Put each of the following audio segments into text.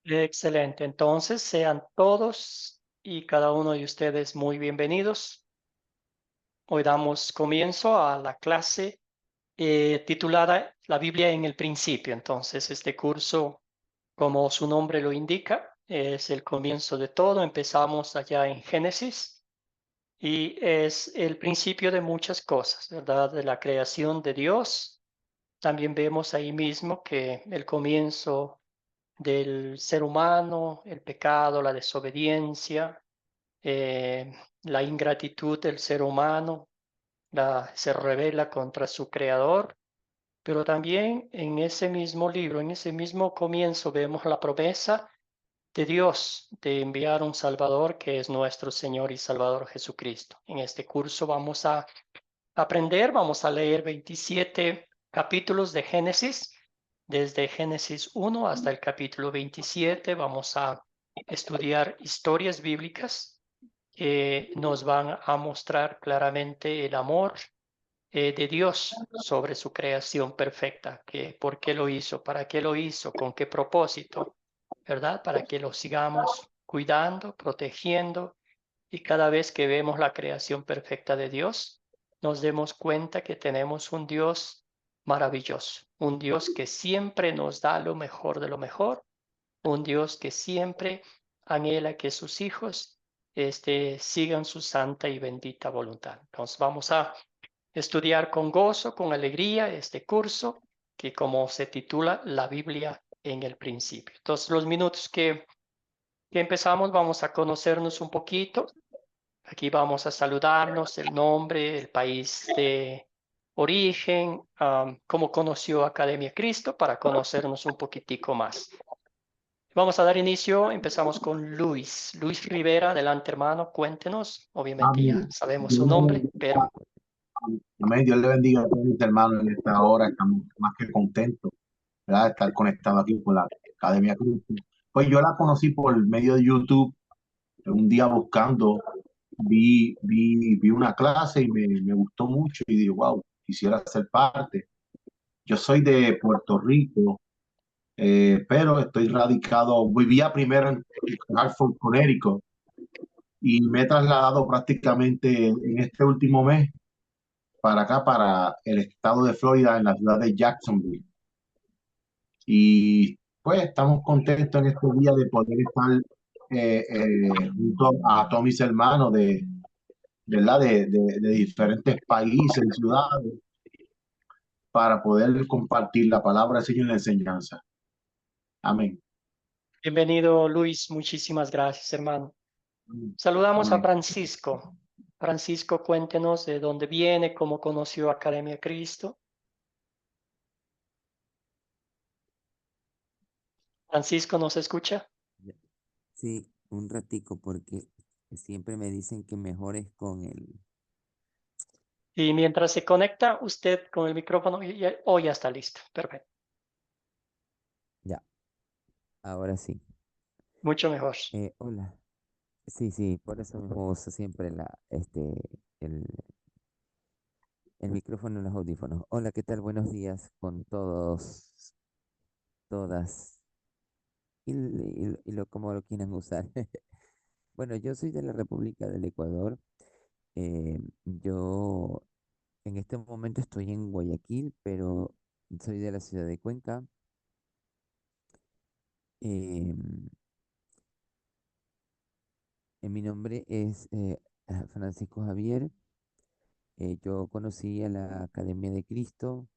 Excelente. Entonces, sean todos y cada uno de ustedes muy bienvenidos. Hoy damos comienzo a la clase titulada La Biblia en el principio. Entonces, este curso, como su nombre lo indica, es el comienzo de todo. Empezamos allá en Génesis y es el principio de muchas cosas, ¿verdad? De la creación de Dios. También vemos ahí mismo que el comienzo del ser humano, el pecado, la desobediencia, eh, la ingratitud del ser humano, se revela contra su creador, pero también en ese mismo libro, en ese mismo comienzo, vemos la promesa de Dios de enviar un Salvador que es nuestro Señor y Salvador Jesucristo. En este curso vamos a aprender, vamos a leer 27 capítulos de Génesis, desde Génesis 1 hasta el capítulo 27. Vamos a estudiar historias bíblicas que nos van a mostrar claramente el amor de Dios sobre su creación perfecta, que por qué lo hizo, para qué lo hizo, con qué propósito, ¿verdad? Para que lo sigamos cuidando, protegiendo y cada vez que vemos la creación perfecta de Dios, nos demos cuenta que tenemos un Dios maravilloso, un Dios que siempre nos da lo mejor de lo mejor, un Dios que siempre anhela que sus hijos sigan su santa y bendita voluntad. Entonces vamos a estudiar con gozo, con alegría este curso que como se titula La Biblia en el principio. Entonces los minutos que empezamos vamos a conocernos un poquito. Aquí vamos a saludarnos, el nombre, el país de origen, cómo conoció Academia Cristo, para conocernos un poquitico más. Vamos a dar inicio, empezamos con Luis. Luis Rivera, adelante hermano, cuéntenos. Obviamente ya Amén. sabemos su Dios le nombre, bendiga. pero Amén. Dios le bendiga a todos mis hermanos en esta hora. Estamos más que contentos, ¿verdad? De estar conectados aquí con la Academia Cristo. Pues yo la conocí por medio de YouTube. Un día buscando, vi una clase y me gustó mucho y dije, wow, quisiera ser parte. Yo soy de Puerto Rico, pero estoy radicado, vivía primero en Hartford, Connecticut, y me he trasladado prácticamente en este último mes para acá, para el estado de Florida, en la ciudad de Jacksonville. Y pues estamos contentos en este día de poder estar junto a todos mis hermanos ¿verdad? De diferentes países y ciudades para poder compartir la palabra del Señor y la enseñanza. Amén. bienvenido Luis, muchísimas gracias hermano. Saludamos a Amén. Francisco. Francisco, cuéntenos de dónde viene, cómo conoció Academia Cristo. Francisco, ¿nos escucha? Ya. Sí, un ratico porque siempre me dicen que mejor es con el... Y mientras se conecta usted con el micrófono, ya está listo. Perfecto. Ya, ahora sí. Mucho mejor. Hola. Sí, sí, por eso mismo uso siempre el, el micrófono en los audífonos. Hola, ¿qué tal? Buenos días con todos, todas y lo como lo quieran usar. Bueno, yo soy de la República del Ecuador. Yo en este momento estoy en Guayaquil, pero soy de la ciudad de Cuenca. Em, Mi nombre es Francisco Javier. Yo conocí a la Academia de Cristo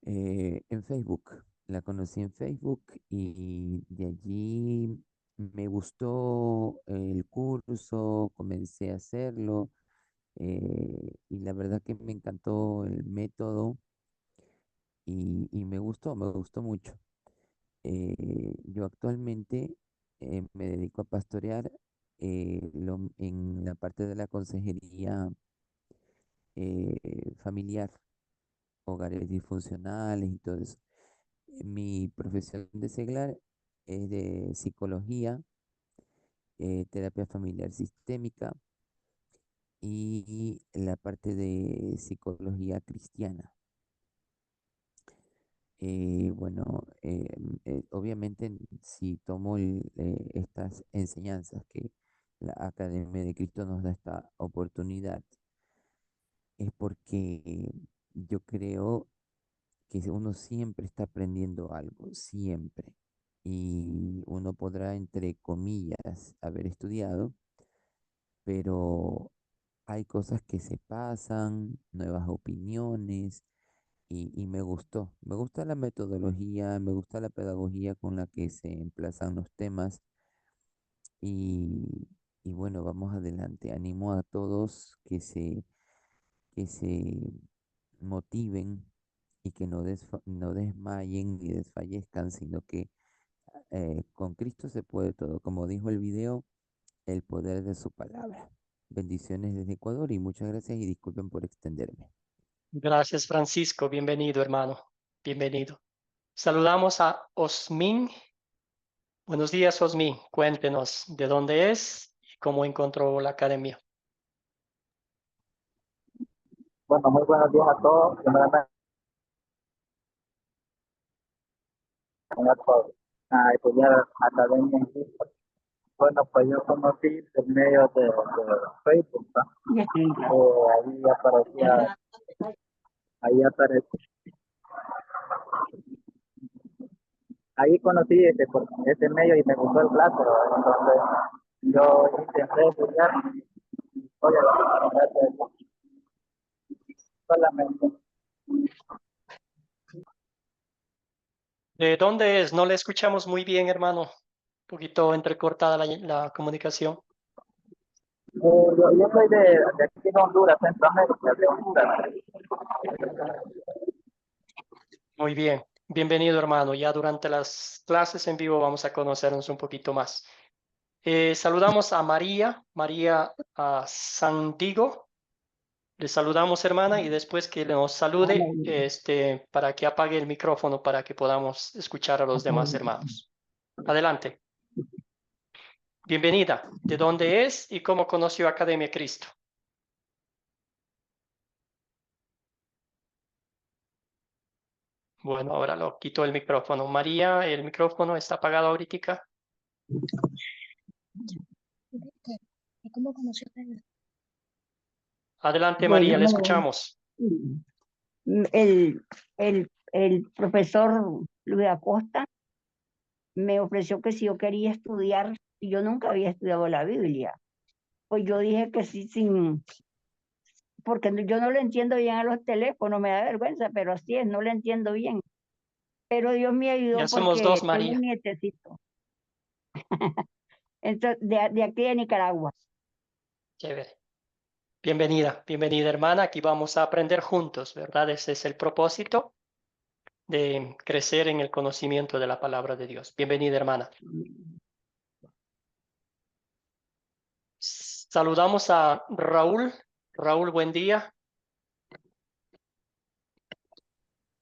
en Facebook. La conocí en Facebook y de allí me gustó el curso, comencé a hacerlo y la verdad que me encantó el método y me gustó mucho. Yo actualmente me dedico a pastorear en la parte de la consejería familiar, hogares disfuncionales y todo eso. Mi profesión de seglar es de psicología, terapia familiar sistémica y la parte de psicología cristiana. Bueno, obviamente si tomo estas enseñanzas que la Academia de Cristo nos da esta oportunidad, es porque yo creo que uno siempre está aprendiendo algo, siempre. Y uno podrá, entre comillas, haber estudiado, pero hay cosas que se pasan, nuevas opiniones, y me gusta la metodología, me gusta la pedagogía con la que se emplazan los temas y, y bueno, vamos adelante. Animo a todos que se motiven y que no desmayen ni desfallezcan, sino que con Cristo se puede todo. Como dijo el video, el poder de su palabra. Bendiciones desde Ecuador y muchas gracias y disculpen por extenderme. Gracias, Francisco. Bienvenido, hermano. Bienvenido. Saludamos a Osmin. Buenos días, Osmin. Cuéntenos de dónde es y cómo encontró la academia. Bueno, muy buenos días a todos. Primeramente, a estudiar Academia en Cristo. Bueno, pues yo conocí por medio de Facebook, ¿no? Ahí aparecía, ahí conocí por ese medio y me gustó el clase, ¿no? Entonces yo intenté estudiar, hoy aquí, gracias a Dios, solamente. ¿De dónde es? No le escuchamos muy bien, hermano. Un poquito entrecortada la comunicación. Yo soy de aquí de Honduras, Centroamérica, de Honduras. Muy bien. Bienvenido, hermano. Ya durante las clases en vivo vamos a conocernos un poquito más. Saludamos a María Santiago. Le saludamos, hermana, y después que nos salude, para que apague el micrófono para que podamos escuchar a los demás hermanos. Adelante. Bienvenida. ¿De dónde es y cómo conoció Academia Cristo? Bueno, ahora lo quito el micrófono. María, el micrófono está apagado ahorita. ¿Cómo conoció Adelante, Bueno, María, le escuchamos. el profesor Luis Acosta me ofreció que si yo quería estudiar, y yo nunca había estudiado la Biblia, pues yo dije que sí, porque yo no le entiendo bien a los teléfonos, me da vergüenza, pero así es, no le entiendo bien. Pero Dios me Ya ayudó somos dos, porque tengo María. un nietecito. Entonces, de aquí de Nicaragua. Chévere. Bienvenida, hermana. Aquí vamos a aprender juntos, ¿verdad? Ese es el propósito de crecer en el conocimiento de la palabra de Dios. Bienvenida, hermana. Saludamos a Raúl. Raúl, buen día.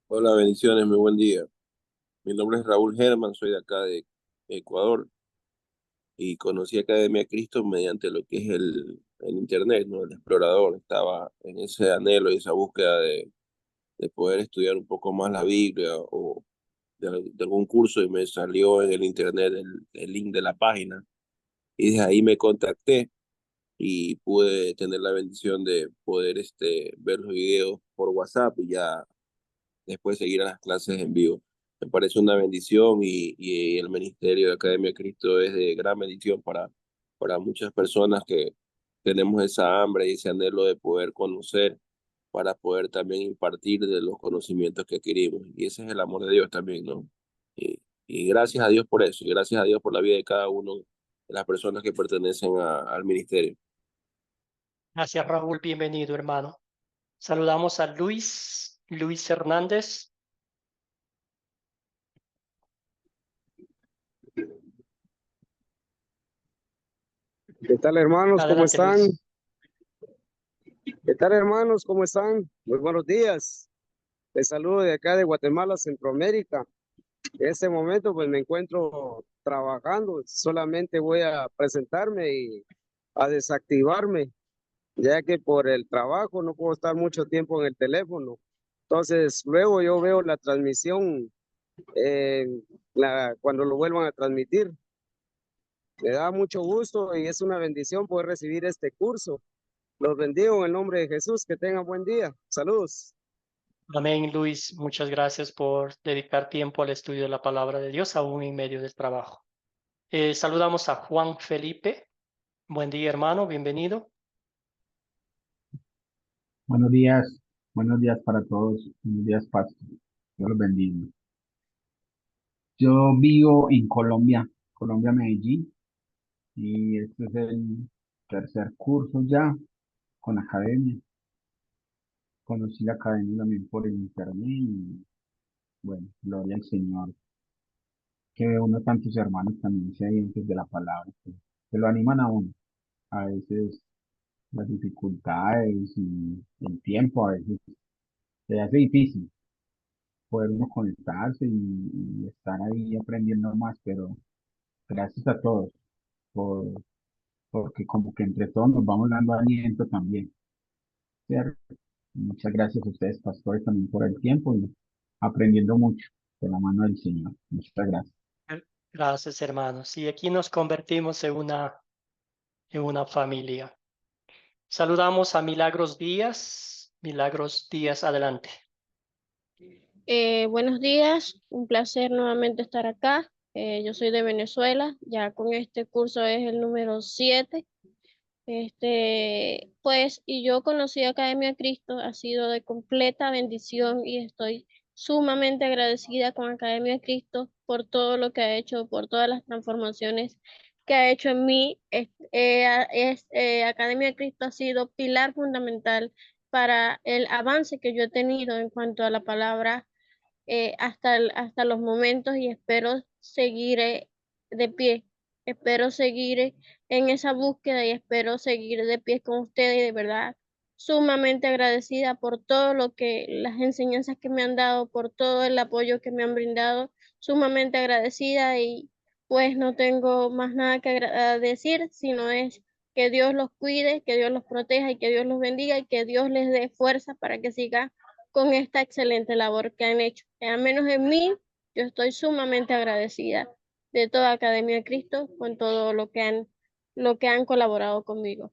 Hola, bendiciones, muy buen día. Mi nombre es Raúl Germán, soy de acá de Ecuador y conocí Academia Cristo mediante lo que es el Internet, ¿no? El explorador. Estaba en ese anhelo y esa búsqueda de poder estudiar un poco más la Biblia o de algún curso y me salió en el Internet el link de la página y desde ahí me contacté y pude tener la bendición de poder ver los videos por WhatsApp y ya después seguir a las clases en vivo. Me parece una bendición y el Ministerio de Academia Cristo es de gran bendición para muchas personas que tenemos esa hambre y ese anhelo de poder conocer para poder también impartir de los conocimientos que adquirimos. Y ese es el amor de Dios también, ¿no? Y gracias a Dios por eso, y gracias a Dios por la vida de cada uno de las personas que pertenecen al ministerio. Gracias, Raúl. Bienvenido, hermano. Saludamos a Luis Hernández. ¿Qué tal, hermanos? ¿Cómo Adelante, están? Luis. ¿Qué tal, hermanos? ¿Cómo están? Muy buenos días. Les saludo de acá de Guatemala, Centroamérica. En este momento, pues me encuentro trabajando. Solamente voy a presentarme y a desactivarme, ya que por el trabajo no puedo estar mucho tiempo en el teléfono. Entonces, luego yo veo la transmisión cuando lo vuelvan a transmitir. Me da mucho gusto y es una bendición poder recibir este curso. Los bendigo en el nombre de Jesús. Que tengan buen día. Saludos. Amén, Luis. Muchas gracias por dedicar tiempo al estudio de la palabra de Dios, aún en medio del trabajo. Saludamos a Juan Felipe. Buen día, hermano. Bienvenido. Buenos días para todos, buenos días, pastor. Dios los bendiga. Yo vivo en Colombia, Medellín, y este es el tercer curso ya con academia. Conocí la academia también por el internet y bueno, gloria al Señor, que ve uno tantos hermanos también sedientos de la palabra, que lo animan a uno. A veces las dificultades y el tiempo a veces se hace difícil poder uno conectarse y estar ahí aprendiendo más, pero gracias a todos porque como que entre todos nos vamos dando aliento también, ¿cierto? Muchas gracias a ustedes, pastores, también por el tiempo y aprendiendo mucho de la mano del Señor. Muchas gracias. Gracias, hermanos. Y aquí nos convertimos en una familia. Saludamos a Milagros Díaz. Milagros Díaz, adelante. Buenos días, un placer nuevamente estar acá. Yo soy de Venezuela, ya con este curso es el número 7. Pues, y yo conocí Academia Cristo, ha sido de completa bendición y estoy sumamente agradecida con Academia Cristo por todo lo que ha hecho, por todas las transformaciones que ha hecho en mí. Academia Cristo ha sido pilar fundamental para el avance que yo he tenido en cuanto a la palabra hasta los momentos y espero seguir de pie. Espero seguir en esa búsqueda y espero seguir de pie con ustedes y de verdad sumamente agradecida por todo lo que las enseñanzas que me han dado, por todo el apoyo que me han brindado, sumamente agradecida y pues no tengo más nada que decir, sino es que Dios los cuide, que Dios los proteja y que Dios los bendiga y que Dios les dé fuerza para que sigan con esta excelente labor que han hecho. Al menos en mí, yo estoy sumamente agradecida de toda Academia Cristo con todo lo que han colaborado conmigo.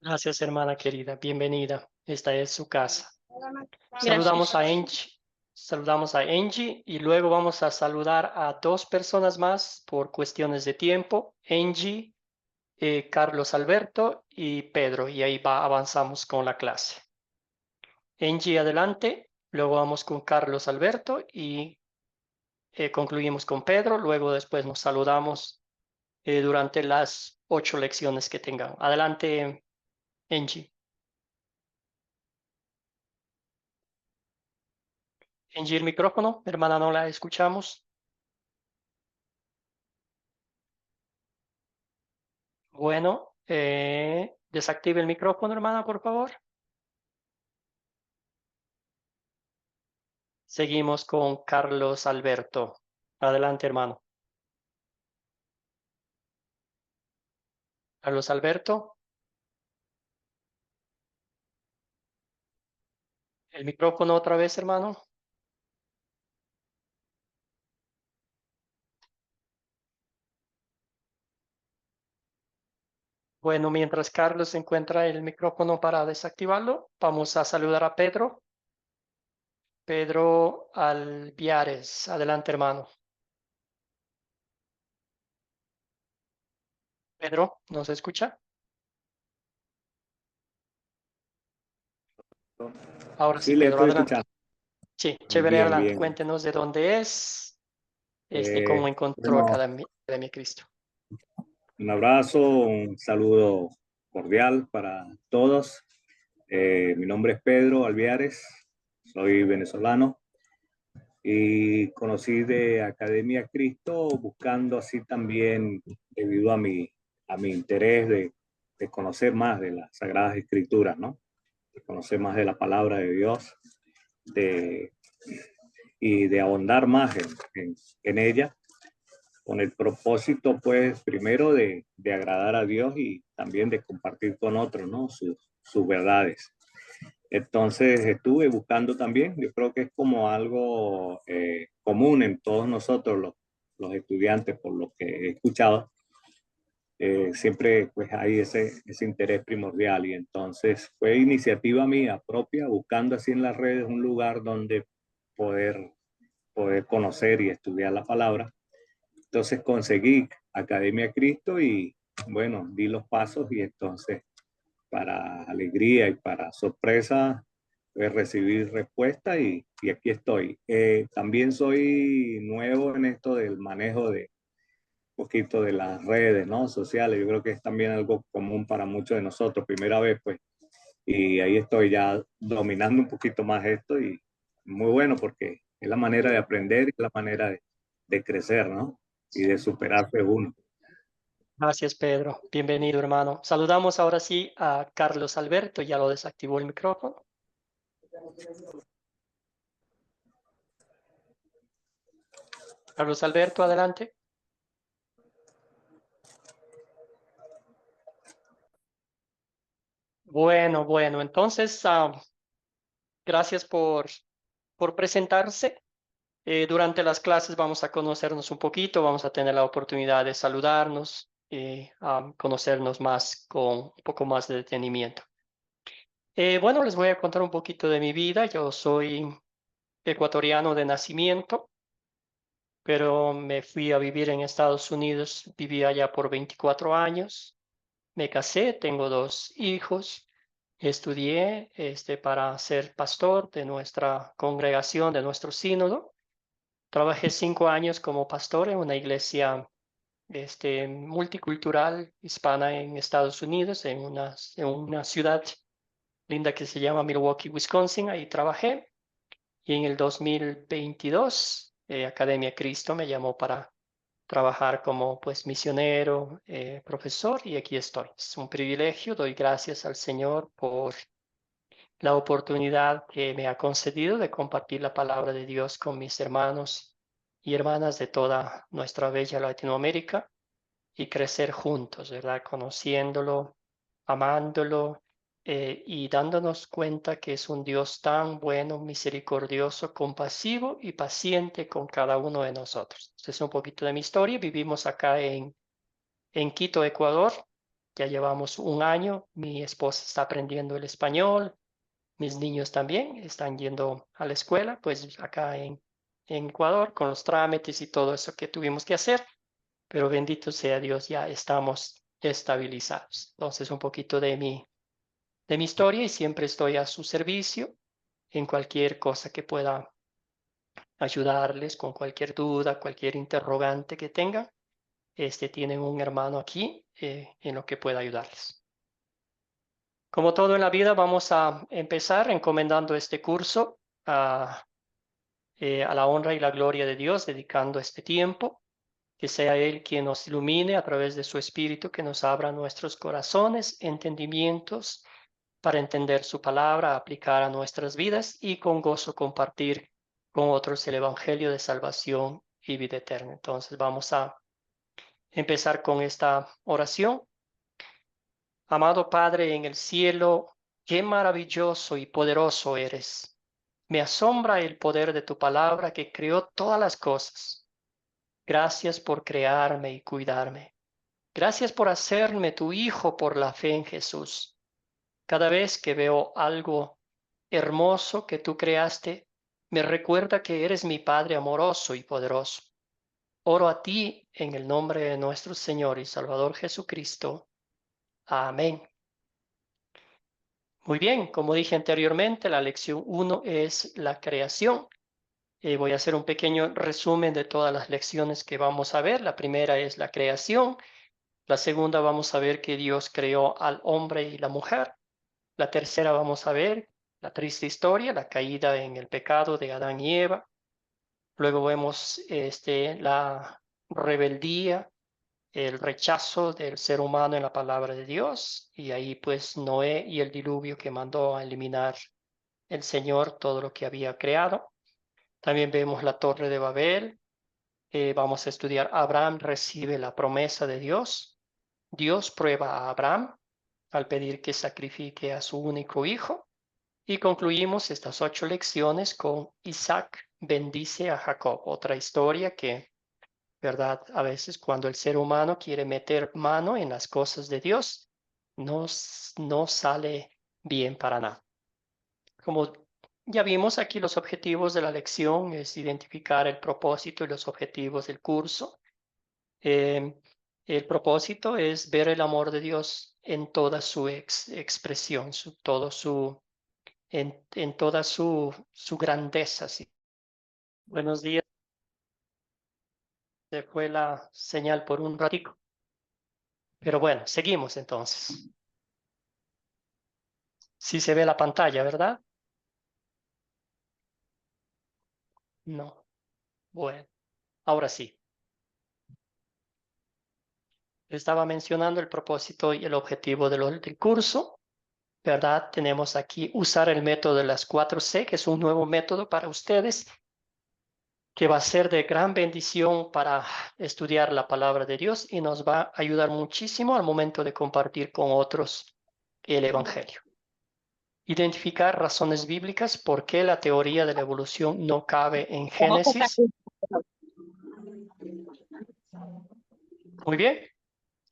Gracias, hermana querida. Bienvenida. Esta es su casa. Gracias. Saludamos a Angie y luego vamos a saludar a 2 personas más por cuestiones de tiempo. Angie, Carlos Alberto y Pedro. Y ahí avanzamos con la clase. Angie, adelante. Luego vamos con Carlos Alberto y concluimos con Pedro. Luego después nos saludamos durante las 8 lecciones que tengan. Adelante, Angie. Angie, el micrófono. Hermana, no la escuchamos. Bueno, desactive el micrófono, hermana, por favor. Seguimos con Carlos Alberto. Adelante, hermano. Carlos Alberto. El micrófono otra vez, hermano. Bueno, mientras Carlos encuentra el micrófono para desactivarlo, vamos a saludar a Pedro. Pedro Alviares. Adelante, hermano. Pedro, ¿nos escucha? Ahora sí, Sí, le Pedro, estoy adelante. escuchando. Sí, chévere, Bien, adelante. bien. Cuéntenos de dónde es, cómo encontró Bueno, Academia Cristo. un abrazo, un saludo cordial para todos. Mi nombre es Pedro Alviares, soy venezolano y conocí de Academia Cristo buscando así también, debido a mi interés de conocer más de las Sagradas Escrituras, ¿no? De conocer más de la palabra de Dios y de ahondar más en ella, con el propósito, pues, primero de agradar a Dios y también de compartir con otros, ¿no? Sus verdades. Entonces estuve buscando también, yo creo que es como algo común en todos nosotros los estudiantes, por lo que he escuchado, siempre pues hay ese interés primordial y entonces fue iniciativa mía propia, buscando así en las redes un lugar donde poder conocer y estudiar la palabra. Entonces conseguí Academia Cristo y bueno, di los pasos y entonces para alegría y para sorpresa recibí respuesta y aquí estoy. También soy nuevo en esto del manejo de un poquito de las redes, ¿no? Sociales. Yo creo que es también algo común para muchos de nosotros. Primera vez, pues, y ahí estoy ya dominando un poquito más esto y muy bueno porque es la manera de aprender y es la manera de crecer, ¿no? Y de superarse uno. Gracias, Pedro. Bienvenido, hermano. Saludamos ahora sí a Carlos Alberto. Ya lo desactivó el micrófono. Carlos Alberto, adelante. Bueno. Entonces, gracias por presentarse. Durante las clases vamos a conocernos un poquito, vamos a tener la oportunidad de saludarnos y conocernos más con un poco más de detenimiento. Bueno, les voy a contar un poquito de mi vida. Yo soy ecuatoriano de nacimiento, pero me fui a vivir en Estados Unidos, viví allá por 24 años. Me casé, tengo 2 hijos. Estudié para ser pastor de nuestra congregación, de nuestro sínodo. Trabajé 5 años como pastor en una iglesia multicultural hispana en Estados Unidos, en una ciudad linda que se llama Milwaukee, Wisconsin. Ahí trabajé. Y en el 2022, Academia Cristo me llamó para trabajar como pues misionero, profesor, y aquí estoy. Es un privilegio, doy gracias al Señor por la oportunidad que me ha concedido de compartir la palabra de Dios con mis hermanos y hermanas de toda nuestra bella Latinoamérica y crecer juntos, ¿verdad? Conociéndolo, amándolo y dándonos cuenta que es un Dios tan bueno, misericordioso, compasivo y paciente con cada uno de nosotros. Este es un poquito de mi historia. Vivimos acá en Quito, Ecuador. Ya llevamos 1 año. Mi esposa está aprendiendo el español. Mis niños también están yendo a la escuela, pues acá en Ecuador, con los trámites y todo eso que tuvimos que hacer. Pero bendito sea Dios, ya estamos estabilizados. Entonces, un poquito de mi historia y siempre estoy a su servicio en cualquier cosa que pueda ayudarles, con cualquier duda, cualquier interrogante que tengan. Tienen un hermano aquí en lo que pueda ayudarles. Como todo en la vida, vamos a empezar encomendando este curso a la honra y la gloria de Dios, dedicando este tiempo. Que sea Él quien nos ilumine a través de su Espíritu, que nos abra nuestros corazones, entendimientos, para entender su palabra, aplicar a nuestras vidas y con gozo compartir con otros el Evangelio de salvación y vida eterna. Entonces vamos a empezar con esta oración. Amado Padre en el cielo, qué maravilloso y poderoso eres. Me asombra el poder de tu palabra que creó todas las cosas. Gracias por crearme y cuidarme. Gracias por hacerme tu hijo por la fe en Jesús. Cada vez que veo algo hermoso que tú creaste, me recuerda que eres mi Padre amoroso y poderoso. Oro a ti en el nombre de nuestro Señor y Salvador Jesucristo. Amén. Muy bien, como dije anteriormente, la lección 1 es la creación. Voy a hacer un pequeño resumen de todas las lecciones que vamos a ver. La primera es la creación. La segunda vamos a ver que Dios creó al hombre y la mujer. La tercera vamos a ver la triste historia, la caída en el pecado de Adán y Eva. Luego vemos la rebeldía, el rechazo del ser humano en la palabra de Dios. Y ahí pues Noé y el diluvio que mandó a eliminar el Señor todo lo que había creado. También vemos la torre de Babel. Vamos a estudiar Abraham recibe la promesa de Dios. Dios prueba a Abraham al pedir que sacrifique a su único hijo. Y concluimos estas 8 lecciones con Isaac bendice a Jacob, otra historia que, ¿verdad? A veces cuando el ser humano quiere meter mano en las cosas de Dios, no sale bien para nada. Como ya vimos aquí, los objetivos de la lección es identificar el propósito y los objetivos del curso. El propósito es ver el amor de Dios en toda su expresión, en toda su grandeza. ¿Sí? Buenos días. Se fue la señal por un ratico. Pero bueno, seguimos entonces. Sí se ve la pantalla, ¿verdad? No. Bueno, ahora sí. Estaba mencionando el propósito y el objetivo del curso, ¿verdad? Tenemos aquí usar el método de las 4C, que es un nuevo método para ustedes, que va a ser de gran bendición para estudiar la palabra de Dios y nos va a ayudar muchísimo al momento de compartir con otros el Evangelio. Identificar razones bíblicas por qué la teoría de la evolución no cabe en Génesis. Muy bien.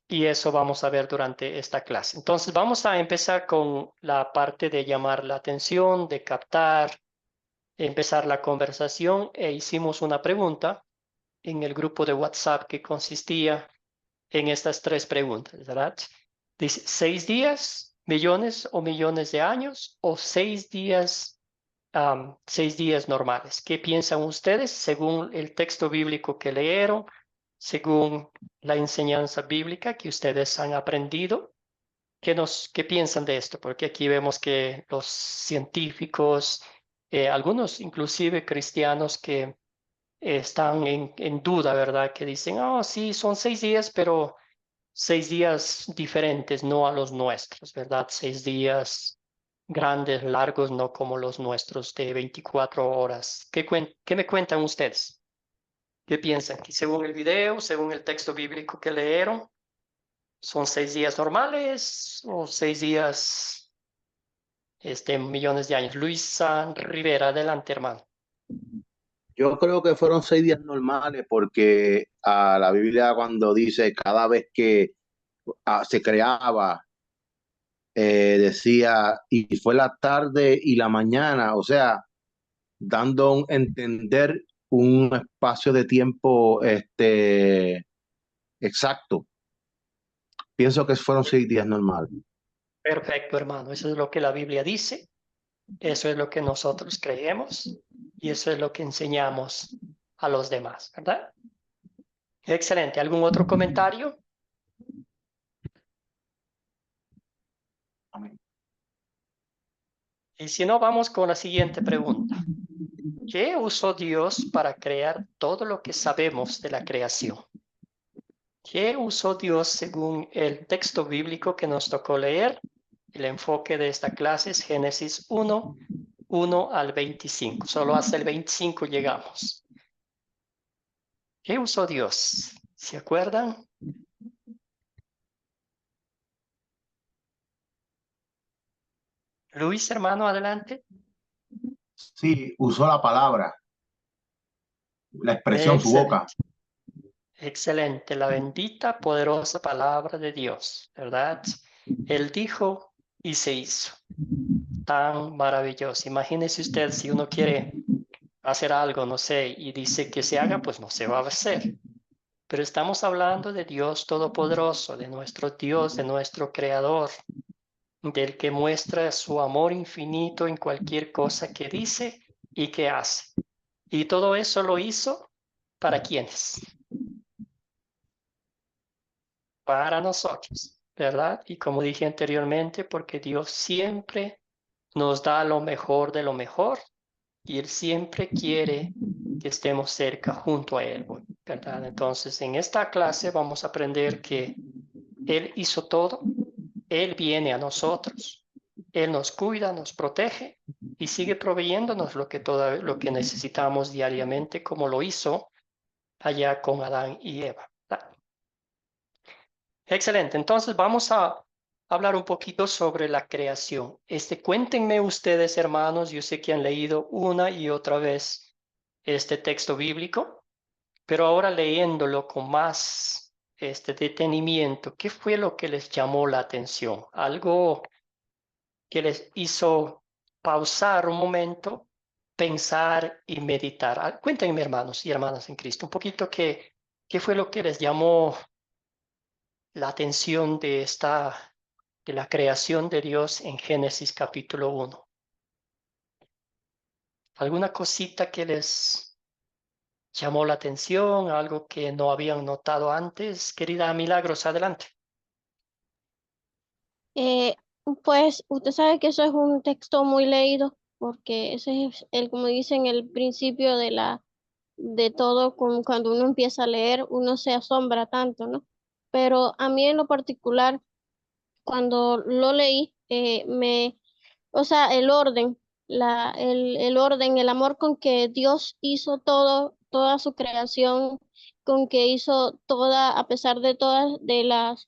Y eso vamos a ver durante esta clase. Entonces vamos a empezar con la parte de llamar la atención, de captar, empezar la conversación e hicimos una pregunta en el grupo de WhatsApp que consistía en estas 3 preguntas, ¿verdad? Dice, 6 días, millones o millones de años o 6 días, 6 días normales. ¿Qué piensan ustedes según el texto bíblico que leyeron? Según la enseñanza bíblica que ustedes han aprendido, ¿qué piensan de esto? Porque aquí vemos que los científicos, algunos inclusive cristianos que están en duda, ¿verdad? Que dicen, oh, sí, son 6 días, pero 6 días diferentes, no a los nuestros, ¿verdad? 6 días grandes, largos, no como los nuestros de 24 horas. ¿Qué me cuentan ustedes? ¿Qué piensan? Que según el video, según el texto bíblico que leyeron, ¿son 6 días normales o 6 días, millones de años? Luis Rivera, adelante, hermano. Yo creo que fueron 6 días normales porque a la Biblia cuando dice cada vez que se creaba, decía, y fue la tarde y la mañana, o sea, dando a entender un espacio de tiempo exacto. Pienso que fueron 6 días normales. Perfecto, hermano. Eso es lo que la Biblia dice. Eso es lo que nosotros creemos y eso es lo que enseñamos a los demás, ¿verdad? Excelente. ¿Algún otro comentario? Y si no, vamos con la siguiente pregunta. ¿Qué usó Dios para crear todo lo que sabemos de la creación? ¿Qué usó Dios según el texto bíblico que nos tocó leer? El enfoque de esta clase es Génesis 1, 1 al 25. Solo hasta el 25 llegamos. ¿Qué usó Dios? ¿Se acuerdan? Luis, hermano, adelante. Sí, usó la palabra, la expresión, su boca. Excelente, la bendita, poderosa palabra de Dios, ¿verdad? Él dijo y se hizo. Tan maravilloso. Imagínese usted si uno quiere hacer algo, no sé, y dice que se haga, pues no se va a hacer. Pero estamos hablando de Dios Todopoderoso, de nuestro Dios, de nuestro Creador, del que muestra su amor infinito en cualquier cosa que dice y que hace. Y todo eso lo hizo ¿para quiénes? Para nosotros, ¿verdad? Y como dije anteriormente, porque Dios siempre nos da lo mejor de lo mejor y Él siempre quiere que estemos cerca junto a Él, ¿verdad? Entonces, en esta clase vamos a aprender que Él hizo todo, Él viene a nosotros, Él nos cuida, nos protege y sigue proveyéndonos todo lo que necesitamos diariamente, como lo hizo allá con Adán y Eva. Excelente, entonces vamos a hablar un poquito sobre la creación. Cuéntenme ustedes, hermanos, yo sé que han leído una y otra vez este texto bíblico, pero ahora leyéndolo con más detenimiento, ¿qué fue lo que les llamó la atención? Algo que les hizo pausar un momento, pensar y meditar. Cuéntenme, hermanos y hermanas en Cristo, un poquito qué fue lo que les llamó la atención de la creación de Dios en Génesis capítulo 1. ¿Alguna cosita que les llamó la atención, algo que no habían notado antes? Querida Milagros, adelante. Eh, pues usted sabe que eso es un texto muy leído, porque ese es como dicen, el principio de todo, cuando uno empieza a leer, uno se asombra tanto, ¿no? Pero a mí en lo particular, cuando lo leí, o sea, el orden, el orden, el amor con que Dios hizo todo, toda su creación, con que hizo toda, a pesar de todas de las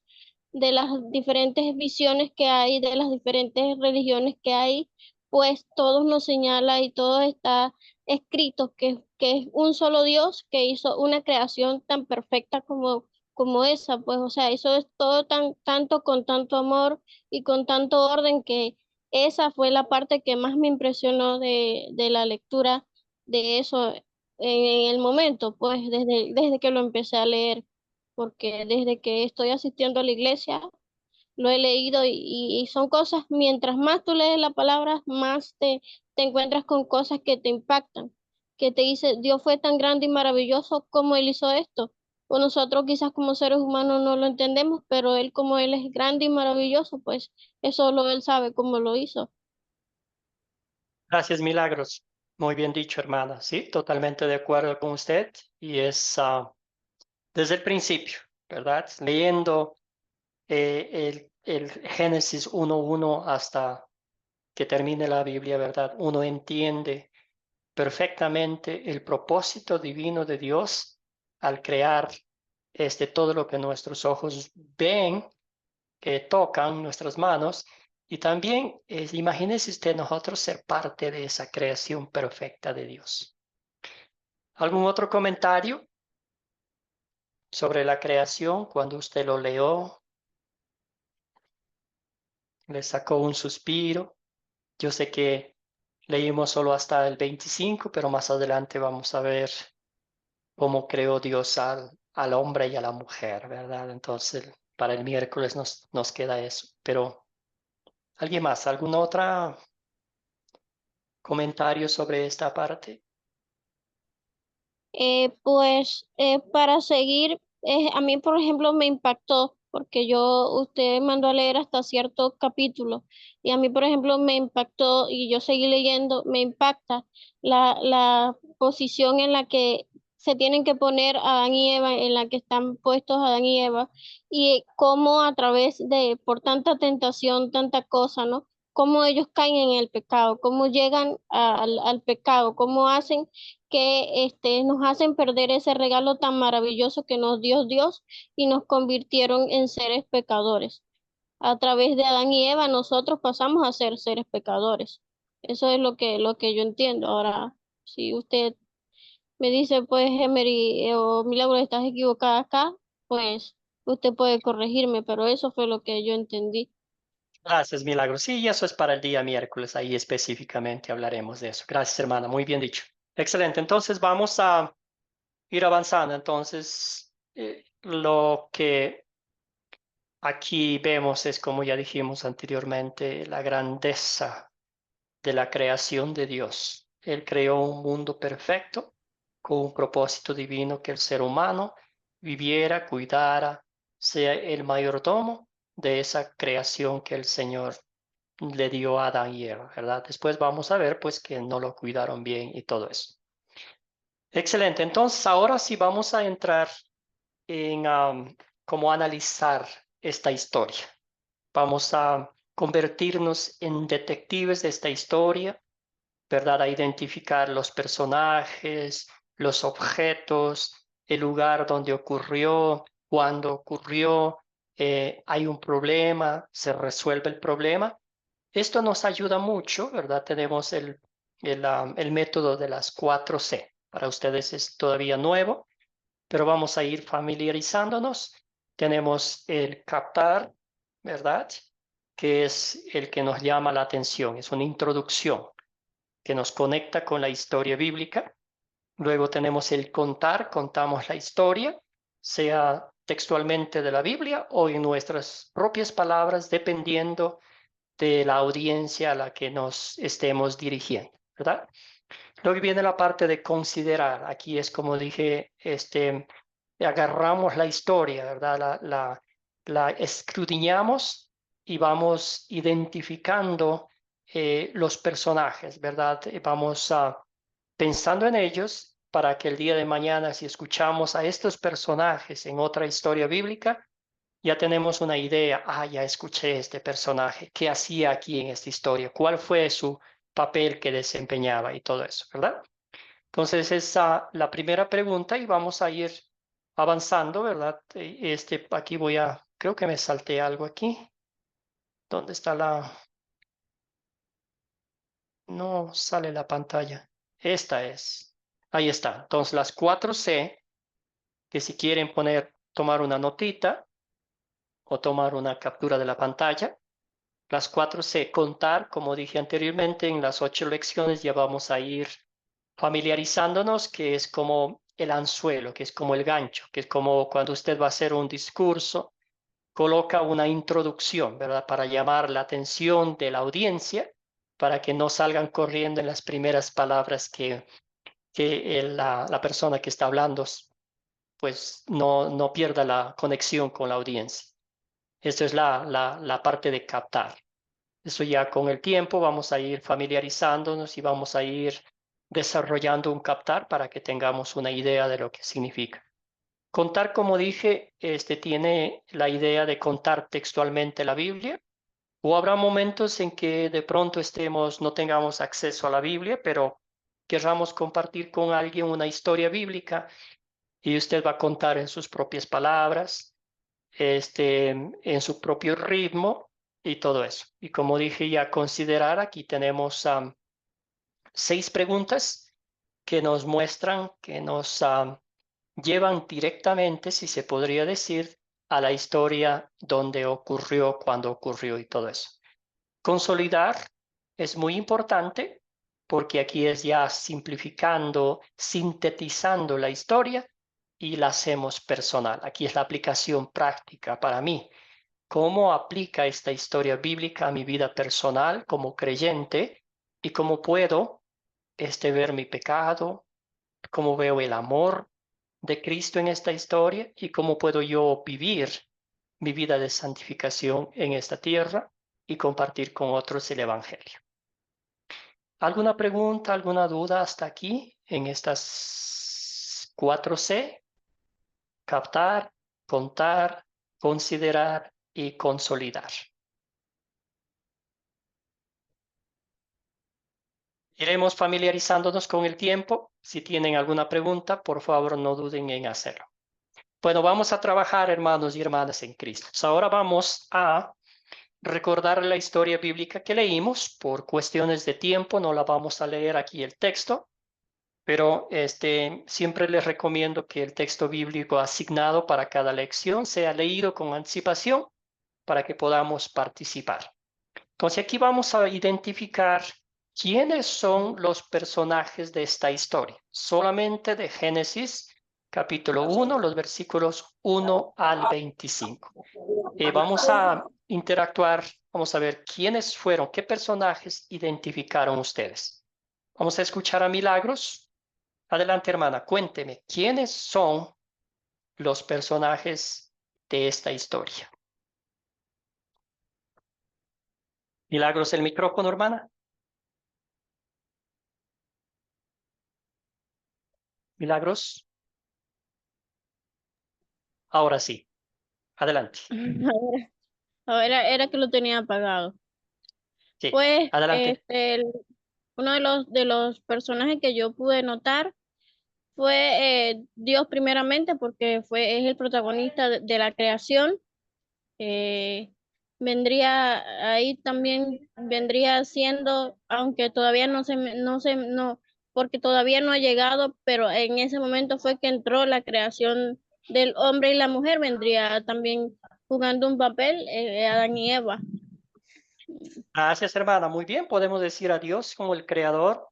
diferentes visiones que hay, de las diferentes religiones que hay, pues todos nos señala y todo está escrito que es un solo Dios que hizo una creación tan perfecta como esa, pues, o sea, eso es todo tanto con tanto amor y con tanto orden que esa fue la parte que más me impresionó de la lectura de eso en el momento, pues desde que lo empecé a leer, porque desde que estoy asistiendo a la iglesia lo he leído y son cosas, mientras más tú lees la palabra, más te encuentras con cosas que te impactan, que te dice, Dios fue tan grande y maravilloso como Él hizo esto. O nosotros quizás como seres humanos no lo entendemos, pero Él como Él es grande y maravilloso, pues eso solo Él sabe cómo lo hizo. Gracias, Milagros. Muy bien dicho, hermana. Sí, totalmente de acuerdo con usted. Y es desde el principio, ¿verdad? Leyendo el Génesis 1:1 hasta que termine la Biblia, ¿verdad? Uno entiende perfectamente el propósito divino de Dios al crear todo lo que nuestros ojos ven, que tocan nuestras manos. Y también imagínese usted nosotros ser parte de esa creación perfecta de Dios. ¿Algún otro comentario sobre la creación cuando usted lo leyó? ¿Le sacó un suspiro? Yo sé que leímos solo hasta el 25, pero más adelante vamos a ver cómo creó Dios al hombre y a la mujer, ¿verdad? Entonces, para el miércoles nos queda eso. Pero, ¿alguien más? ¿Algún otro comentario sobre esta parte? Para seguir, a mí, por ejemplo, me impactó porque usted mandó a leer hasta cierto capítulo y a mí, por ejemplo, me impactó y yo seguí leyendo, me impacta la posición en la que se tienen que poner Adán y Eva, en la que están puestos Adán y Eva y cómo a través por tanta tentación, tanta cosa, ¿no? Cómo ellos caen en el pecado, cómo llegan al pecado, cómo hacen que nos hacen perder ese regalo tan maravilloso que nos dio Dios y nos convirtieron en seres pecadores. A través de Adán y Eva nosotros pasamos a ser seres pecadores. Eso es lo que yo entiendo. Ahora, si usted me dice, pues, Emery o Milagro, estás equivocada acá, pues usted puede corregirme, pero eso fue lo que yo entendí. Gracias, Milagros. Sí, y eso es para el día miércoles. Ahí específicamente hablaremos de eso. Gracias, hermana. Muy bien dicho. Excelente. Entonces, vamos a ir avanzando. Entonces, lo que aquí vemos es, como ya dijimos anteriormente, la grandeza de la creación de Dios. Él creó un mundo perfecto con un propósito divino que el ser humano viviera, cuidara, sea el mayordomo de esa creación que el Señor le dio a Adán y Eva, ¿verdad? Después vamos a ver pues que no lo cuidaron bien y todo eso. Excelente. Entonces ahora sí vamos a entrar en cómo analizar esta historia. Vamos a convertirnos en detectives de esta historia, ¿verdad? A identificar los personajes, los objetos, el lugar donde ocurrió, cuándo ocurrió, hay un problema, se resuelve el problema. Esto nos ayuda mucho, ¿verdad? Tenemos el método de las 4C. Para ustedes es todavía nuevo, pero vamos a ir familiarizándonos. Tenemos el captar, ¿verdad? Que es el que nos llama la atención, es una introducción que nos conecta con la historia bíblica. Luego tenemos el contar, contamos la historia, sea textualmente de la Biblia o en nuestras propias palabras, dependiendo de la audiencia a la que nos estemos dirigiendo, ¿verdad? Luego viene la parte de considerar. Aquí es como dije, agarramos la historia, ¿verdad? La escudriñamos y vamos identificando los personajes, ¿verdad? Vamos pensando en ellos para que el día de mañana, si escuchamos a estos personajes en otra historia bíblica, ya tenemos una idea. Ya escuché este personaje, ¿qué hacía aquí en esta historia? ¿Cuál fue su papel que desempeñaba y todo eso, ¿verdad? Entonces, esa la primera pregunta y vamos a ir avanzando, ¿verdad? Aquí creo que me salté algo aquí. ¿Dónde está No sale la pantalla. Esta es. Ahí está. Entonces, las 4C, que si quieren tomar una notita o tomar una captura de la pantalla. Las 4C, contar, como dije anteriormente, en las 8 lecciones ya vamos a ir familiarizándonos, que es como el anzuelo, que es como el gancho, que es como cuando usted va a hacer un discurso, coloca una introducción, ¿verdad? Para llamar la atención de la audiencia, para que no salgan corriendo en las primeras palabras que la persona que está hablando, pues no pierda la conexión con la audiencia. Esto es la parte de captar. Eso ya con el tiempo vamos a ir familiarizándonos y vamos a ir desarrollando un captar para que tengamos una idea de lo que significa. Contar, como dije, tiene la idea de contar textualmente la Biblia, o habrá momentos en que de pronto no tengamos acceso a la Biblia, pero querramos compartir con alguien una historia bíblica y usted va a contar en sus propias palabras, en su propio ritmo y todo eso. Y como dije, ya considerar, aquí tenemos 6 preguntas que nos muestran, que nos llevan directamente, si se podría decir, a la historia donde ocurrió, cuándo ocurrió y todo eso. Consolidar es muy importante porque aquí es ya simplificando, sintetizando la historia y la hacemos personal. Aquí es la aplicación práctica para mí. ¿Cómo aplica esta historia bíblica a mi vida personal como creyente y cómo puedo ver mi pecado, cómo veo el amor de Cristo en esta historia y cómo puedo yo vivir mi vida de santificación en esta tierra y compartir con otros el Evangelio? ¿Alguna pregunta, alguna duda hasta aquí en estas 4C? Captar, contar, considerar y consolidar. Iremos familiarizándonos con el tiempo. Si tienen alguna pregunta, por favor, no duden en hacerlo. Bueno, vamos a trabajar, hermanos y hermanas en Cristo. Ahora vamos a recordar la historia bíblica que leímos. Por cuestiones de tiempo no la vamos a leer aquí el texto, pero siempre les recomiendo que el texto bíblico asignado para cada lección sea leído con anticipación para que podamos participar. Entonces aquí vamos a identificar quiénes son los personajes de esta historia. Solamente de Génesis capítulo 1, los versículos 1 al 25. Vamos a interactuar, vamos a ver quiénes fueron, qué personajes identificaron ustedes. Vamos a escuchar a Milagros. Adelante, hermana, cuénteme, ¿quiénes son los personajes de esta historia? Milagros, el micrófono, hermana. Milagros. Ahora sí. Adelante. Ahora era que lo tenía apagado. Sí, Pues adelante. uno de los personajes que yo pude notar fue Dios primeramente, porque es el protagonista de la creación. vendría ahí también vendría siendo, aunque todavía no, porque todavía no ha llegado, pero en ese momento fue que entró la creación del hombre y la mujer, vendría también jugando un papel, Adán y Eva. Gracias, hermana. Muy bien, podemos decir a Dios como el creador.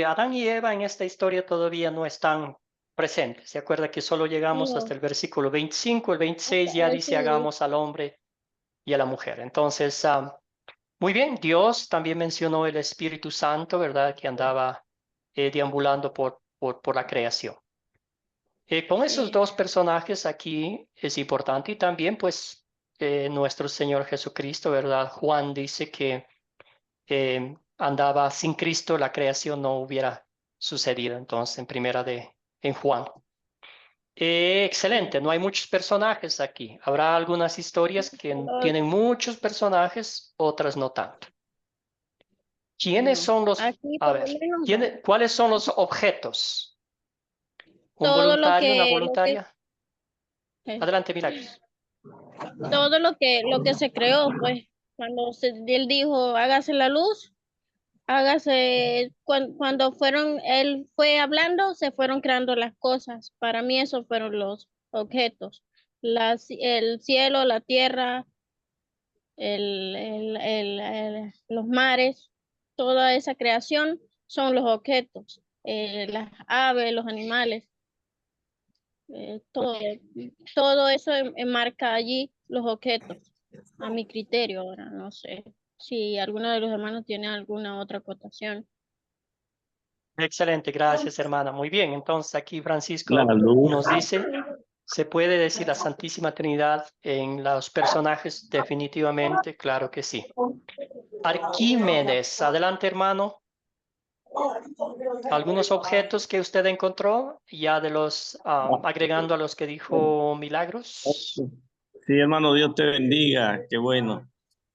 Adán y Eva en esta historia todavía no están presentes. ¿Se acuerda que solo llegamos hasta No, el versículo 25? El 26 ya dice sí, hagamos al hombre y a la mujer. Entonces, muy bien, Dios también mencionó el Espíritu Santo, ¿verdad? Que andaba deambulando por la creación. Con esos dos personajes aquí es importante y también pues nuestro Señor Jesucristo, ¿verdad? Juan dice que andaba sin Cristo, la creación no hubiera sucedido. Entonces, en Juan. Excelente, no hay muchos personajes aquí. Habrá algunas historias que oh, tienen muchos personajes, otras no tanto. ¿Quiénes no. son Aquí a por lo ver, menos cuáles son los objetos? ¿Un todo voluntario, una lo que voluntaria? eh, Adelante, Milagros. todo lo que se creó, pues, él dijo, hágase la luz, hágase, cuando él fue hablando, se fueron creando las cosas. Para mí esos fueron los objetos. El cielo, la tierra, los mares, toda esa creación son los objetos. Las aves, los animales, todo, todo eso enmarca allí los objetos, a mi criterio ahora, no sé si alguno de los hermanos tiene alguna otra acotación. Excelente, gracias, hermana. Muy bien, entonces aquí La Francisco luz. nos dice, ¿se puede decir la Santísima Trinidad en los personajes? Definitivamente, claro que sí. Arquímedes, adelante, hermano. Algunos objetos que usted encontró, ya de los, agregando a los que dijo Milagros. Sí, hermano, Dios te bendiga. Qué bueno.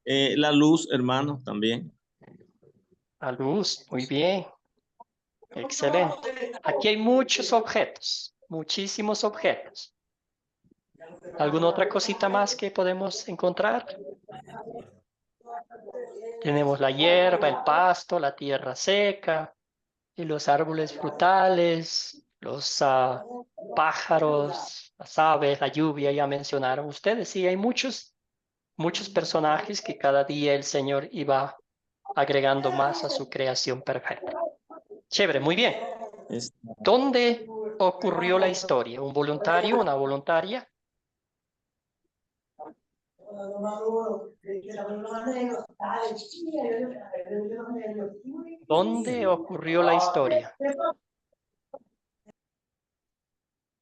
La luz, hermano, también. A luz, muy bien, excelente. Aquí hay muchos objetos, muchísimos objetos. ¿Alguna otra cosita más que podemos encontrar? Tenemos la hierba, el pasto, la tierra seca, y los árboles frutales, los pájaros, las aves, la lluvia, ya mencionaron ustedes. Sí, hay muchos personajes que cada día el Señor iba agregando más a su creación perfecta. Chévere, muy bien. ¿Dónde ocurrió la historia? ¿Un voluntario, una voluntaria? ¿Dónde ocurrió la historia?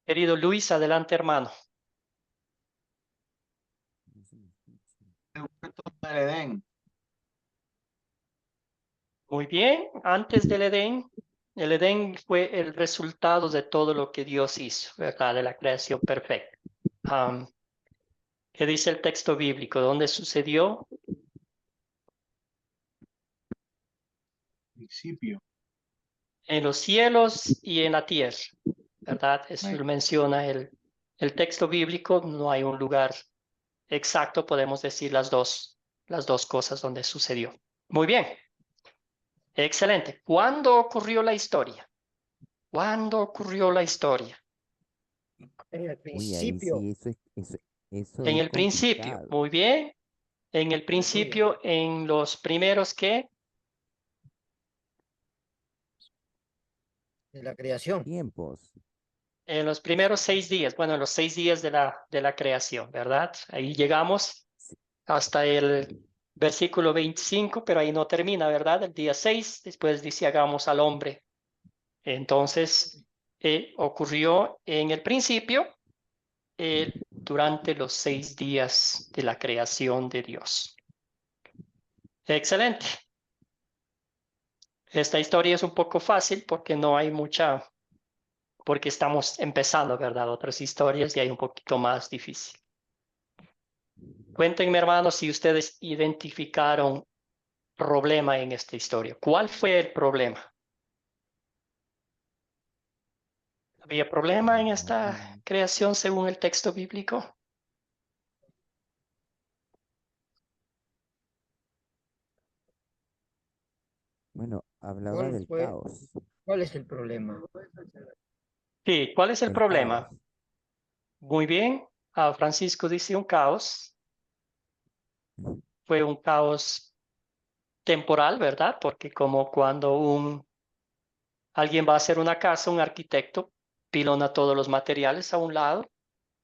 Querido Luis, adelante, hermano. El huerto del Edén. Muy bien, antes del Edén, el Edén fue el resultado de todo lo que Dios hizo, ¿verdad? De la creación perfecta. ¿Qué dice el texto bíblico? ¿Dónde sucedió? Principio. En los cielos y en la tierra, ¿verdad? Eso lo menciona el texto bíblico. No hay un lugar exacto, podemos decir las dos cosas donde sucedió. Muy bien, excelente. ¿Cuándo ocurrió la historia? ¿Cuándo ocurrió la historia? En el Uy, ahí principio. sí, eso En es el principio, complicado. muy bien. En el principio, en los primeros, ¿qué? De la creación. Tiempos. En los primeros 6 días, bueno, en los 6 días de la creación, ¿verdad? Ahí llegamos hasta el versículo 25, pero ahí no termina, ¿verdad? El día 6, después dice, hagamos al hombre. Entonces, ocurrió en el principio, durante los 6 días de la creación de Dios. Excelente. Esta historia es un poco fácil porque no hay mucha, porque estamos empezando, ¿verdad? Otras historias y hay un poquito más difícil. Cuéntenme, hermanos, si ustedes identificaron problema en esta historia. ¿Cuál fue el problema? ¿Había problema en esta creación según el texto bíblico? Bueno, hablaba ¿Cuál del fue, caos. cuál es el problema? Sí, ¿cuál es el El problema? caos. Muy bien. Francisco dice un caos. Ujú. Fue un caos temporal, ¿verdad? Porque como cuando alguien va a hacer una casa, un arquitecto pilona todos los materiales a un lado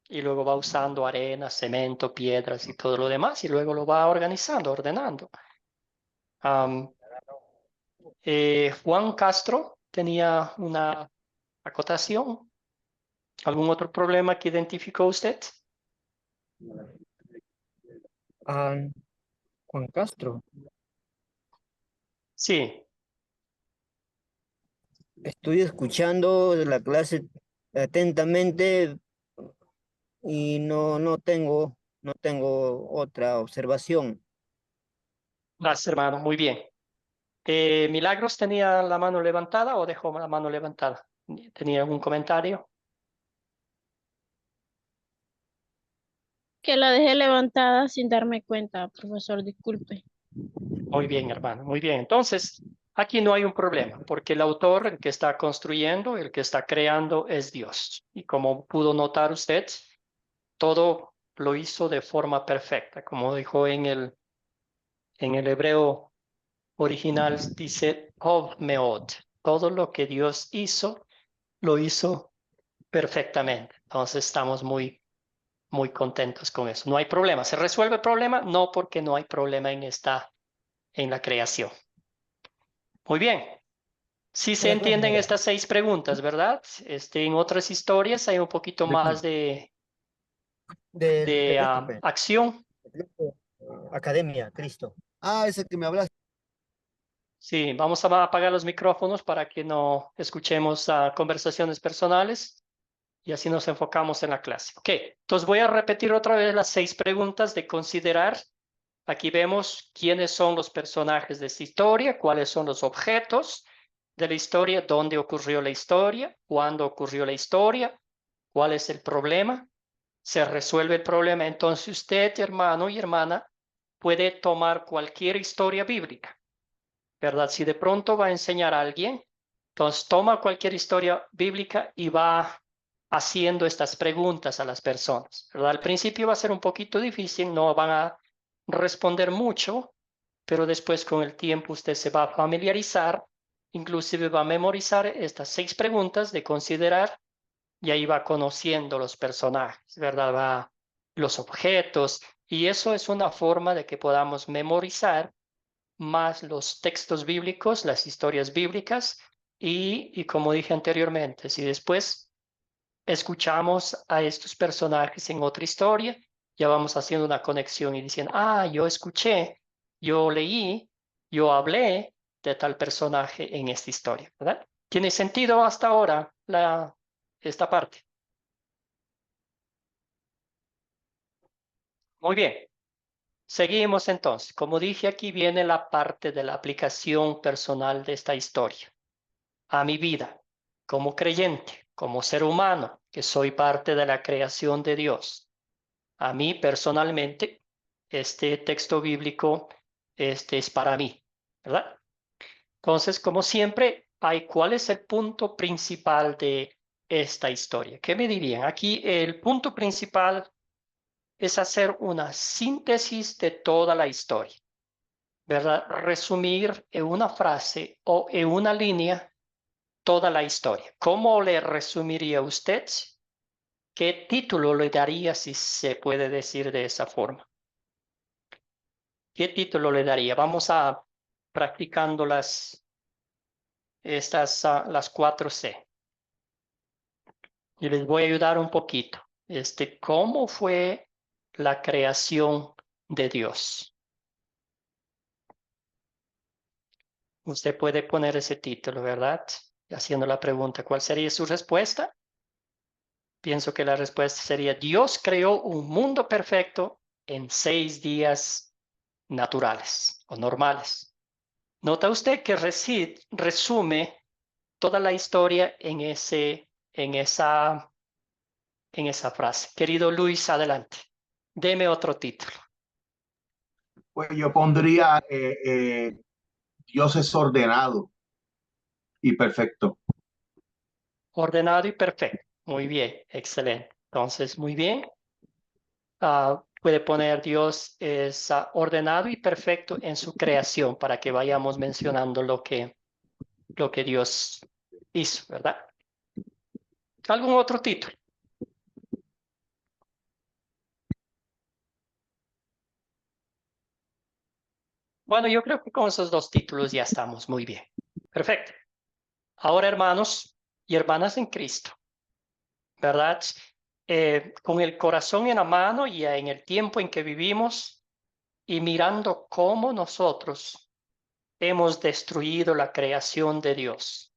y luego va usando arena, cemento, piedras y todo lo demás y luego lo va organizando, ordenando. Am, Juan Castro tenía una acotación. ¿Algún otro problema que identificó usted? Ah, Juan Castro, Sí, estoy escuchando la clase atentamente y no tengo otra observación. gracias, hermano. Muy bien. ¿Milagros tenía la mano levantada o dejó la mano levantada? ¿Tenía algún comentario? Que la dejé levantada sin darme cuenta, profesor, disculpe. Muy bien, hermano. Muy bien. Entonces, aquí no hay un problema, porque el autor, el que está construyendo, el que está creando es Dios. Y como pudo notar usted, todo lo hizo de forma perfecta. Como dijo en el hebreo original, dice Tov Meod. Todo lo que Dios hizo, lo hizo perfectamente. Entonces, estamos muy contentos con eso. No hay problema. ¿Se resuelve el problema? No, porque no hay problema en la creación. Muy bien. Sí se La clase entienden era estas 6 preguntas, ¿verdad? En otras historias hay un poquito de más quién? De de Christopher, acción. Academia, Cristo. Ah, ese que me hablaste. Sí, vamos a apagar los micrófonos para que no escuchemos conversaciones personales y así nos enfocamos en la clase. Ok, entonces voy a repetir otra vez las 6 preguntas de considerar. Aquí vemos quiénes son los personajes de esta historia, cuáles son los objetos de la historia, dónde ocurrió la historia, cuándo ocurrió la historia, cuál es el problema. Se resuelve el problema. Entonces usted, hermano y hermana, puede tomar cualquier historia bíblica, ¿verdad? Si de pronto va a enseñar a alguien, entonces toma cualquier historia bíblica y va haciendo estas preguntas a las personas, ¿verdad? Al principio va a ser un poquito difícil, no van a responder mucho, pero después con el tiempo usted se va a familiarizar, inclusive va a memorizar estas 6 preguntas de considerar y ahí va conociendo los personajes, ¿verdad? Va los objetos y eso es una forma de que podamos memorizar más los textos bíblicos, las historias bíblicas y como dije anteriormente, si después escuchamos a estos personajes en otra historia, ya vamos haciendo una conexión y diciendo, yo escuché, yo leí, yo hablé de tal personaje en esta historia, ¿verdad? ¿Tiene sentido hasta ahora esta parte? Muy bien. Seguimos entonces. Como dije, aquí viene la parte de la aplicación personal de esta historia a mi vida como creyente, como ser humano, que soy parte de la creación de Dios. A mí personalmente, este texto bíblico es para mí, ¿verdad? Entonces, como siempre, ¿cuál es el punto principal de esta historia? ¿Qué me dirían? Aquí el punto principal es hacer una síntesis de toda la historia, ¿verdad? Resumir en una frase o en una línea toda la historia. ¿Cómo le resumiría usted? ¿Qué título le daría si se puede decir de esa forma? ¿Qué título le daría? Vamos a practicando las 4C y les voy a ayudar un poquito. ¿Cómo fue la creación de Dios? Usted puede poner ese título, ¿verdad? Haciendo la pregunta, ¿cuál sería su respuesta? Pienso que la respuesta sería, Dios creó un mundo perfecto en 6 días naturales o normales. Nota usted que resume toda la historia en esa frase. Querido Luis, adelante. Deme otro título. Pues yo pondría Dios es ordenado y perfecto. Ordenado y perfecto. Muy bien, excelente. Entonces, muy bien. Puede poner Dios es ordenado y perfecto en su creación para que vayamos mencionando lo que Dios hizo, ¿verdad? ¿Algún otro título? Bueno, yo creo que con esos dos títulos ya estamos muy bien. Perfecto. Ahora, hermanos y hermanas en Cristo, ¿verdad? Con el corazón en la mano y en el tiempo en que vivimos y mirando cómo nosotros hemos destruido la creación de Dios.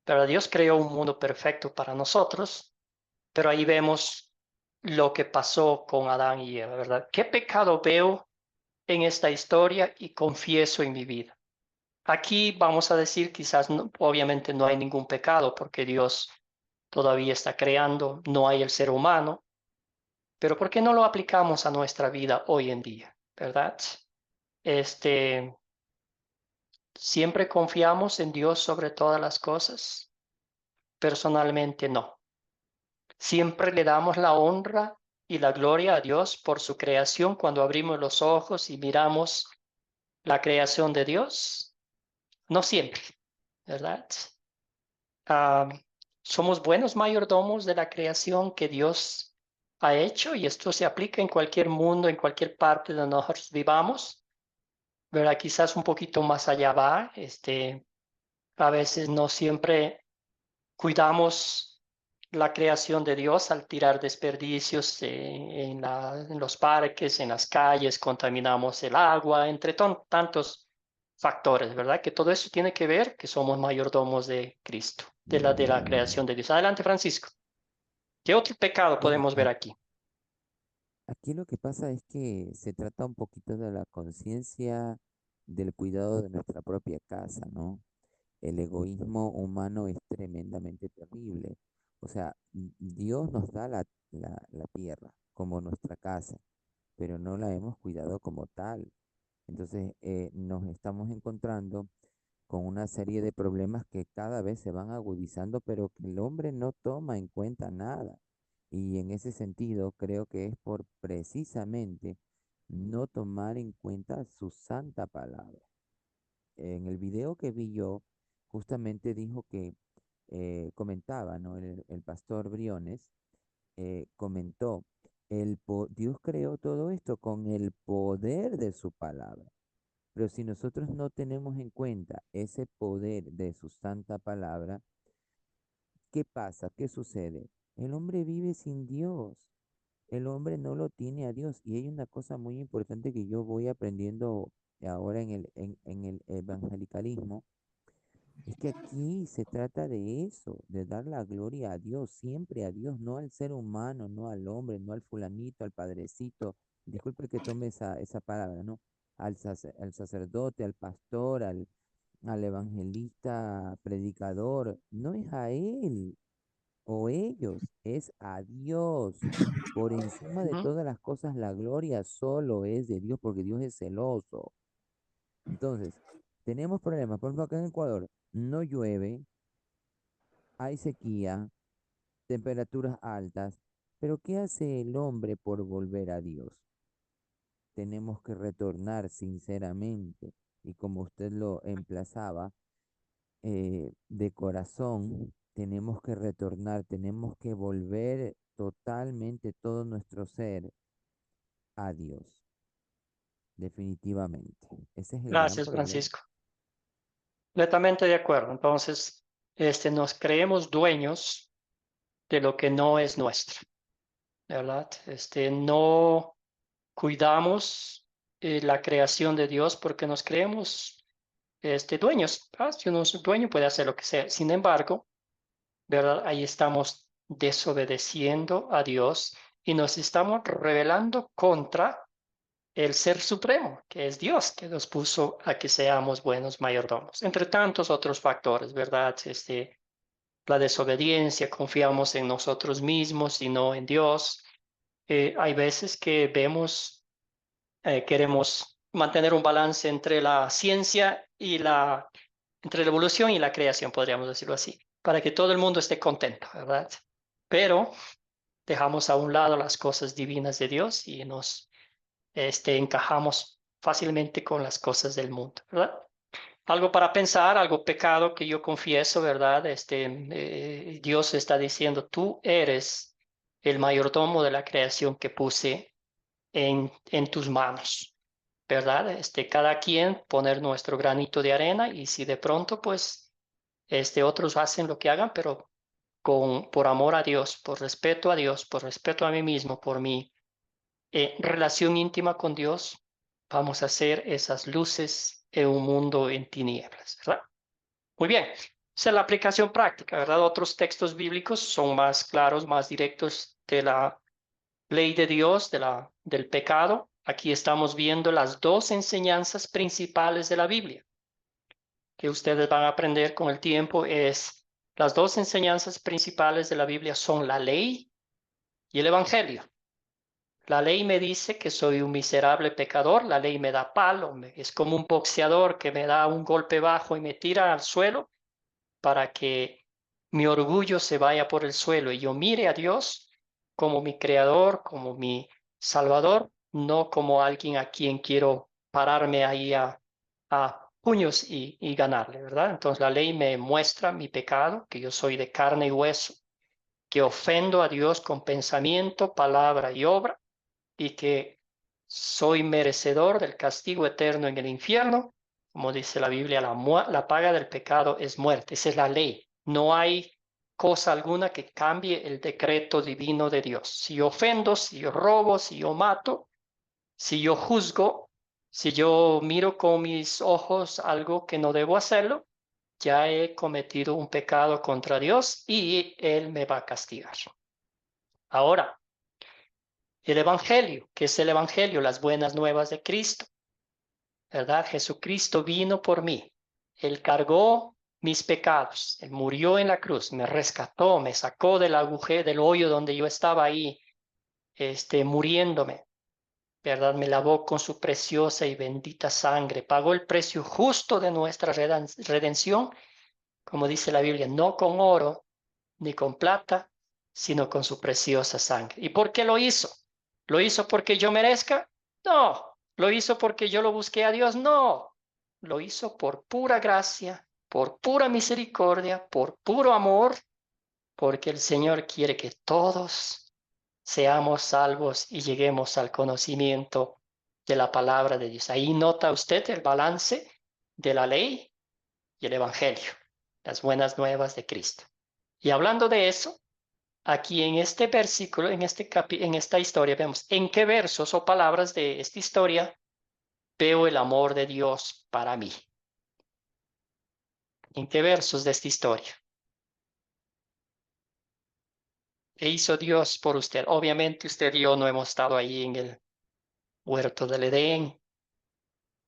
Pero Dios creó un mundo perfecto para nosotros, pero ahí vemos lo que pasó con Adán y Eva, ¿verdad? ¿Qué pecado veo en esta historia y confieso en mi vida? Aquí vamos a decir, quizás obviamente no hay ningún pecado porque Dios todavía está creando, no hay el ser humano, pero ¿por qué no lo aplicamos a nuestra vida hoy en día, verdad? Siempre confiamos en Dios sobre todas las cosas. Personalmente no. Siempre le damos la honra y la gloria a Dios por su creación cuando abrimos los ojos y miramos la creación de Dios. No siempre, ¿verdad? Ah, somos buenos mayordomos de la creación que Dios ha hecho y esto se aplica en cualquier mundo, en cualquier parte donde nosotros vivamos, ¿verdad? Quizás un poquito más allá va, a veces no siempre cuidamos la creación de Dios al tirar desperdicios en los parques, en las calles, contaminamos el agua, entre tantos factores, ¿verdad? Que todo eso tiene que ver que somos mayordomos de Cristo, de la creación de Dios. Adelante, Francisco. ¿Qué otro pecado Mira, podemos ver aquí? aquí lo que pasa es que se trata un poquito de la conciencia del cuidado de nuestra propia casa, ¿no? El egoísmo humano es tremendamente terrible. O sea, Dios nos da la tierra como nuestra casa, pero no la hemos cuidado como tal. Entonces, nos estamos encontrando con una serie de problemas que cada vez se van agudizando, pero que el hombre no toma en cuenta nada. Y en ese sentido, creo que es por precisamente no tomar en cuenta su santa palabra. En el video que vi yo, justamente dijo que comentaba, ¿no? El pastor Briones comentó, Dios creó todo esto con el poder de su palabra. Pero si nosotros no tenemos en cuenta ese poder de su santa palabra, ¿qué pasa? ¿Qué sucede? El hombre vive sin Dios. El hombre no lo tiene a Dios. Y hay una cosa muy importante que yo voy aprendiendo ahora en el evangelicalismo, es que aquí se trata de eso, de dar la gloria a Dios, siempre a Dios, no al ser humano, no al hombre, no al fulanito, al padrecito. Disculpe que tome esa palabra, ¿no? Al sacerdote, al pastor, al evangelista, predicador. No es a él o ellos, es a Dios. Por encima de Ujú. todas las cosas, la gloria solo es de Dios, porque Dios es celoso. Entonces, tenemos problemas. Por ejemplo, acá en Ecuador no llueve, hay sequía, temperaturas altas, pero ¿qué hace el hombre por volver a Dios? Tenemos que retornar sinceramente y como usted lo emplazaba, de corazón, tenemos que retornar, tenemos que volver totalmente todo nuestro ser a Dios, definitivamente. Ese es el gran Gracias, problema. Francisco. Completamente de acuerdo. Entonces, nos creemos dueños de lo que no es nuestro, ¿verdad? No cuidamos la creación de Dios porque nos creemos dueños. Si uno es dueño puede hacer lo que sea. Sin embargo, ¿verdad? Ahí estamos desobedeciendo a Dios y nos estamos rebelando contra el Ser Supremo, que es Dios, que nos puso a que seamos buenos mayordomos, entre tantos otros factores, ¿verdad? La desobediencia, confiamos en nosotros mismos y no en Dios. Hay veces que queremos mantener un balance entre la ciencia entre la evolución y la creación, podríamos decirlo así, para que todo el mundo esté contento, ¿verdad? Pero dejamos a un lado las cosas divinas de Dios y nos encajamos fácilmente con las cosas del mundo, ¿verdad? Algo para pensar, algo pecado que yo confieso, ¿verdad? Dios está diciendo, tú eres el mayordomo de la creación que puse en tus manos, ¿verdad? Cada quien poner nuestro granito de arena y si de pronto, pues, otros hacen lo que hagan, pero por amor a Dios, por respeto a Dios, por respeto a mí mismo, por mi relación íntima con Dios, vamos a hacer esas luces en un mundo en tinieblas, ¿verdad? Muy bien, esa es la aplicación práctica, ¿verdad? Otros textos bíblicos son más claros, más directos de la ley de Dios, del pecado. Aquí estamos viendo las dos enseñanzas principales de la Biblia que ustedes van a aprender con el tiempo. Las dos enseñanzas principales de la Biblia son la ley y el Evangelio. La ley me dice que soy un miserable pecador, la ley me da palo, es como un boxeador que me da un golpe bajo y me tira al suelo para que mi orgullo se vaya por el suelo y yo mire a Dios como mi creador, como mi salvador, no como alguien a quien quiero pararme ahí a puños y ganarle, ¿verdad? Entonces la ley me muestra mi pecado, que yo soy de carne y hueso, que ofendo a Dios con pensamiento, palabra y obra, y que soy merecedor del castigo eterno en el infierno. Como dice la Biblia, la paga del pecado es muerte. Esa es la ley. No hay cosa alguna que cambie el decreto divino de Dios. Si yo ofendo, si yo robo, si yo mato, si yo juzgo, si yo miro con mis ojos algo que no debo hacerlo, ya he cometido un pecado contra Dios y Él me va a castigar. Ahora, el Evangelio, ¿qué es el Evangelio? Las buenas nuevas de Cristo, ¿verdad? Jesucristo vino por mí. Él cargó mis pecados. Él murió en la cruz, me rescató, me sacó del agujero, del hoyo donde yo estaba ahí, muriéndome, ¿verdad? Me lavó con su preciosa y bendita sangre. Pagó el precio justo de nuestra redención, como dice la Biblia, no con oro ni con plata, sino con su preciosa sangre. ¿Y por qué lo hizo? ¿Lo hizo porque yo merezca? No. ¿Lo hizo porque yo lo busqué a Dios? No. Lo hizo por pura gracia, por pura misericordia, por puro amor, porque el Señor quiere que todos seamos salvos y lleguemos al conocimiento de la palabra de Dios. Ahí nota usted el balance de la ley y el Evangelio, las buenas nuevas de Cristo. Y hablando de eso, aquí en este versículo, en esta historia, vemos en qué versos o palabras de esta historia veo el amor de Dios para mí. ¿En qué versos de esta historia? ¿Qué hizo Dios por usted? Obviamente usted y yo no hemos estado ahí en el huerto del Edén,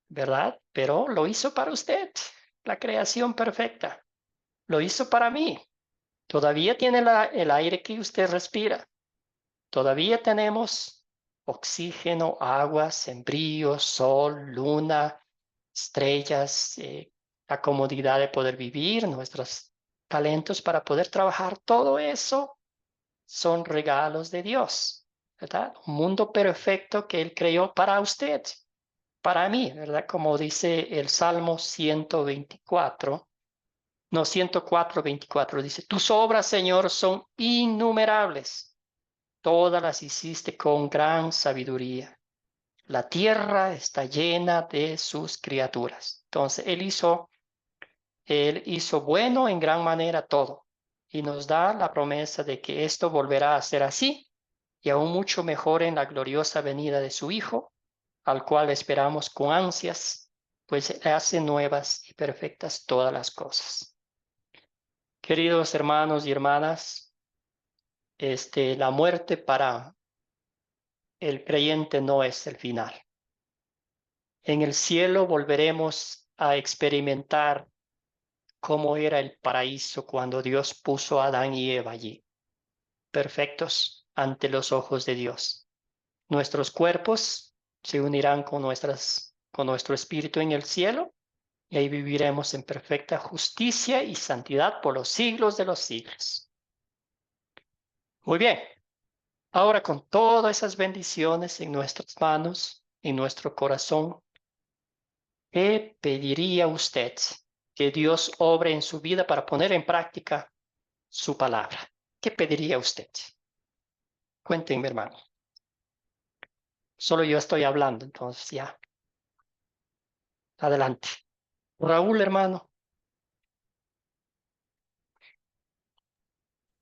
¿verdad? Pero lo hizo para usted, la creación perfecta. Lo hizo para mí. Todavía tiene el aire que usted respira. Todavía tenemos oxígeno, agua, sembrío, sol, luna, estrellas, la comodidad de poder vivir, nuestros talentos para poder trabajar. Todo eso son regalos de Dios, ¿verdad? Un mundo perfecto que Él creó para usted, para mí, ¿verdad? Como dice el Salmo 124. No, 104, 24, dice, tus obras, Señor, son innumerables. Todas las hiciste con gran sabiduría. La tierra está llena de sus criaturas. Entonces, Él hizo bueno en gran manera todo. Y nos da la promesa de que esto volverá a ser así y aún mucho mejor en la gloriosa venida de su Hijo, al cual esperamos con ansias, pues hace nuevas y perfectas todas las cosas. Queridos hermanos y hermanas, la muerte para el creyente no es el final. En el cielo volveremos a experimentar cómo era el paraíso cuando Dios puso a Adán y Eva allí, perfectos ante los ojos de Dios. Nuestros cuerpos se unirán con nuestro espíritu en el cielo y ahí viviremos en perfecta justicia y santidad por los siglos de los siglos. Muy bien. Ahora, con todas esas bendiciones en nuestras manos, en nuestro corazón, ¿qué pediría usted que Dios obre en su vida para poner en práctica su palabra? ¿Qué pediría usted? Cuéntenme, hermano. Solo yo estoy hablando, entonces ya. Adelante. Raúl, hermano.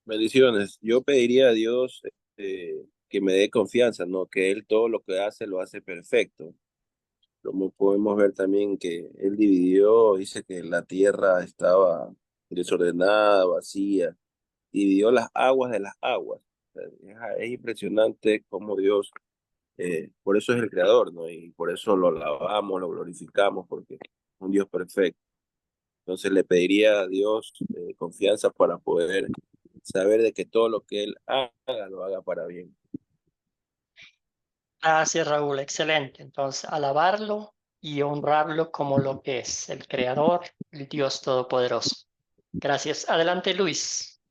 Bendiciones. Yo pediría a Dios que me dé confianza, ¿no? Que Él todo lo que hace lo hace perfecto. Como podemos ver también que Él dividió, dice que la tierra estaba desordenada, vacía, dividió las aguas de las aguas. O sea, es impresionante cómo Dios, por eso es el creador, ¿no? Y por eso lo alabamos, lo glorificamos, porque es un Dios perfecto. Entonces le pediría a Dios confianza para poder saber de que todo lo que Él haga, lo haga para bien. Gracias, Raúl. Excelente. Entonces, alabarlo y honrarlo como lo que es, el Creador, el Dios Todopoderoso. Gracias. Adelante, Luis.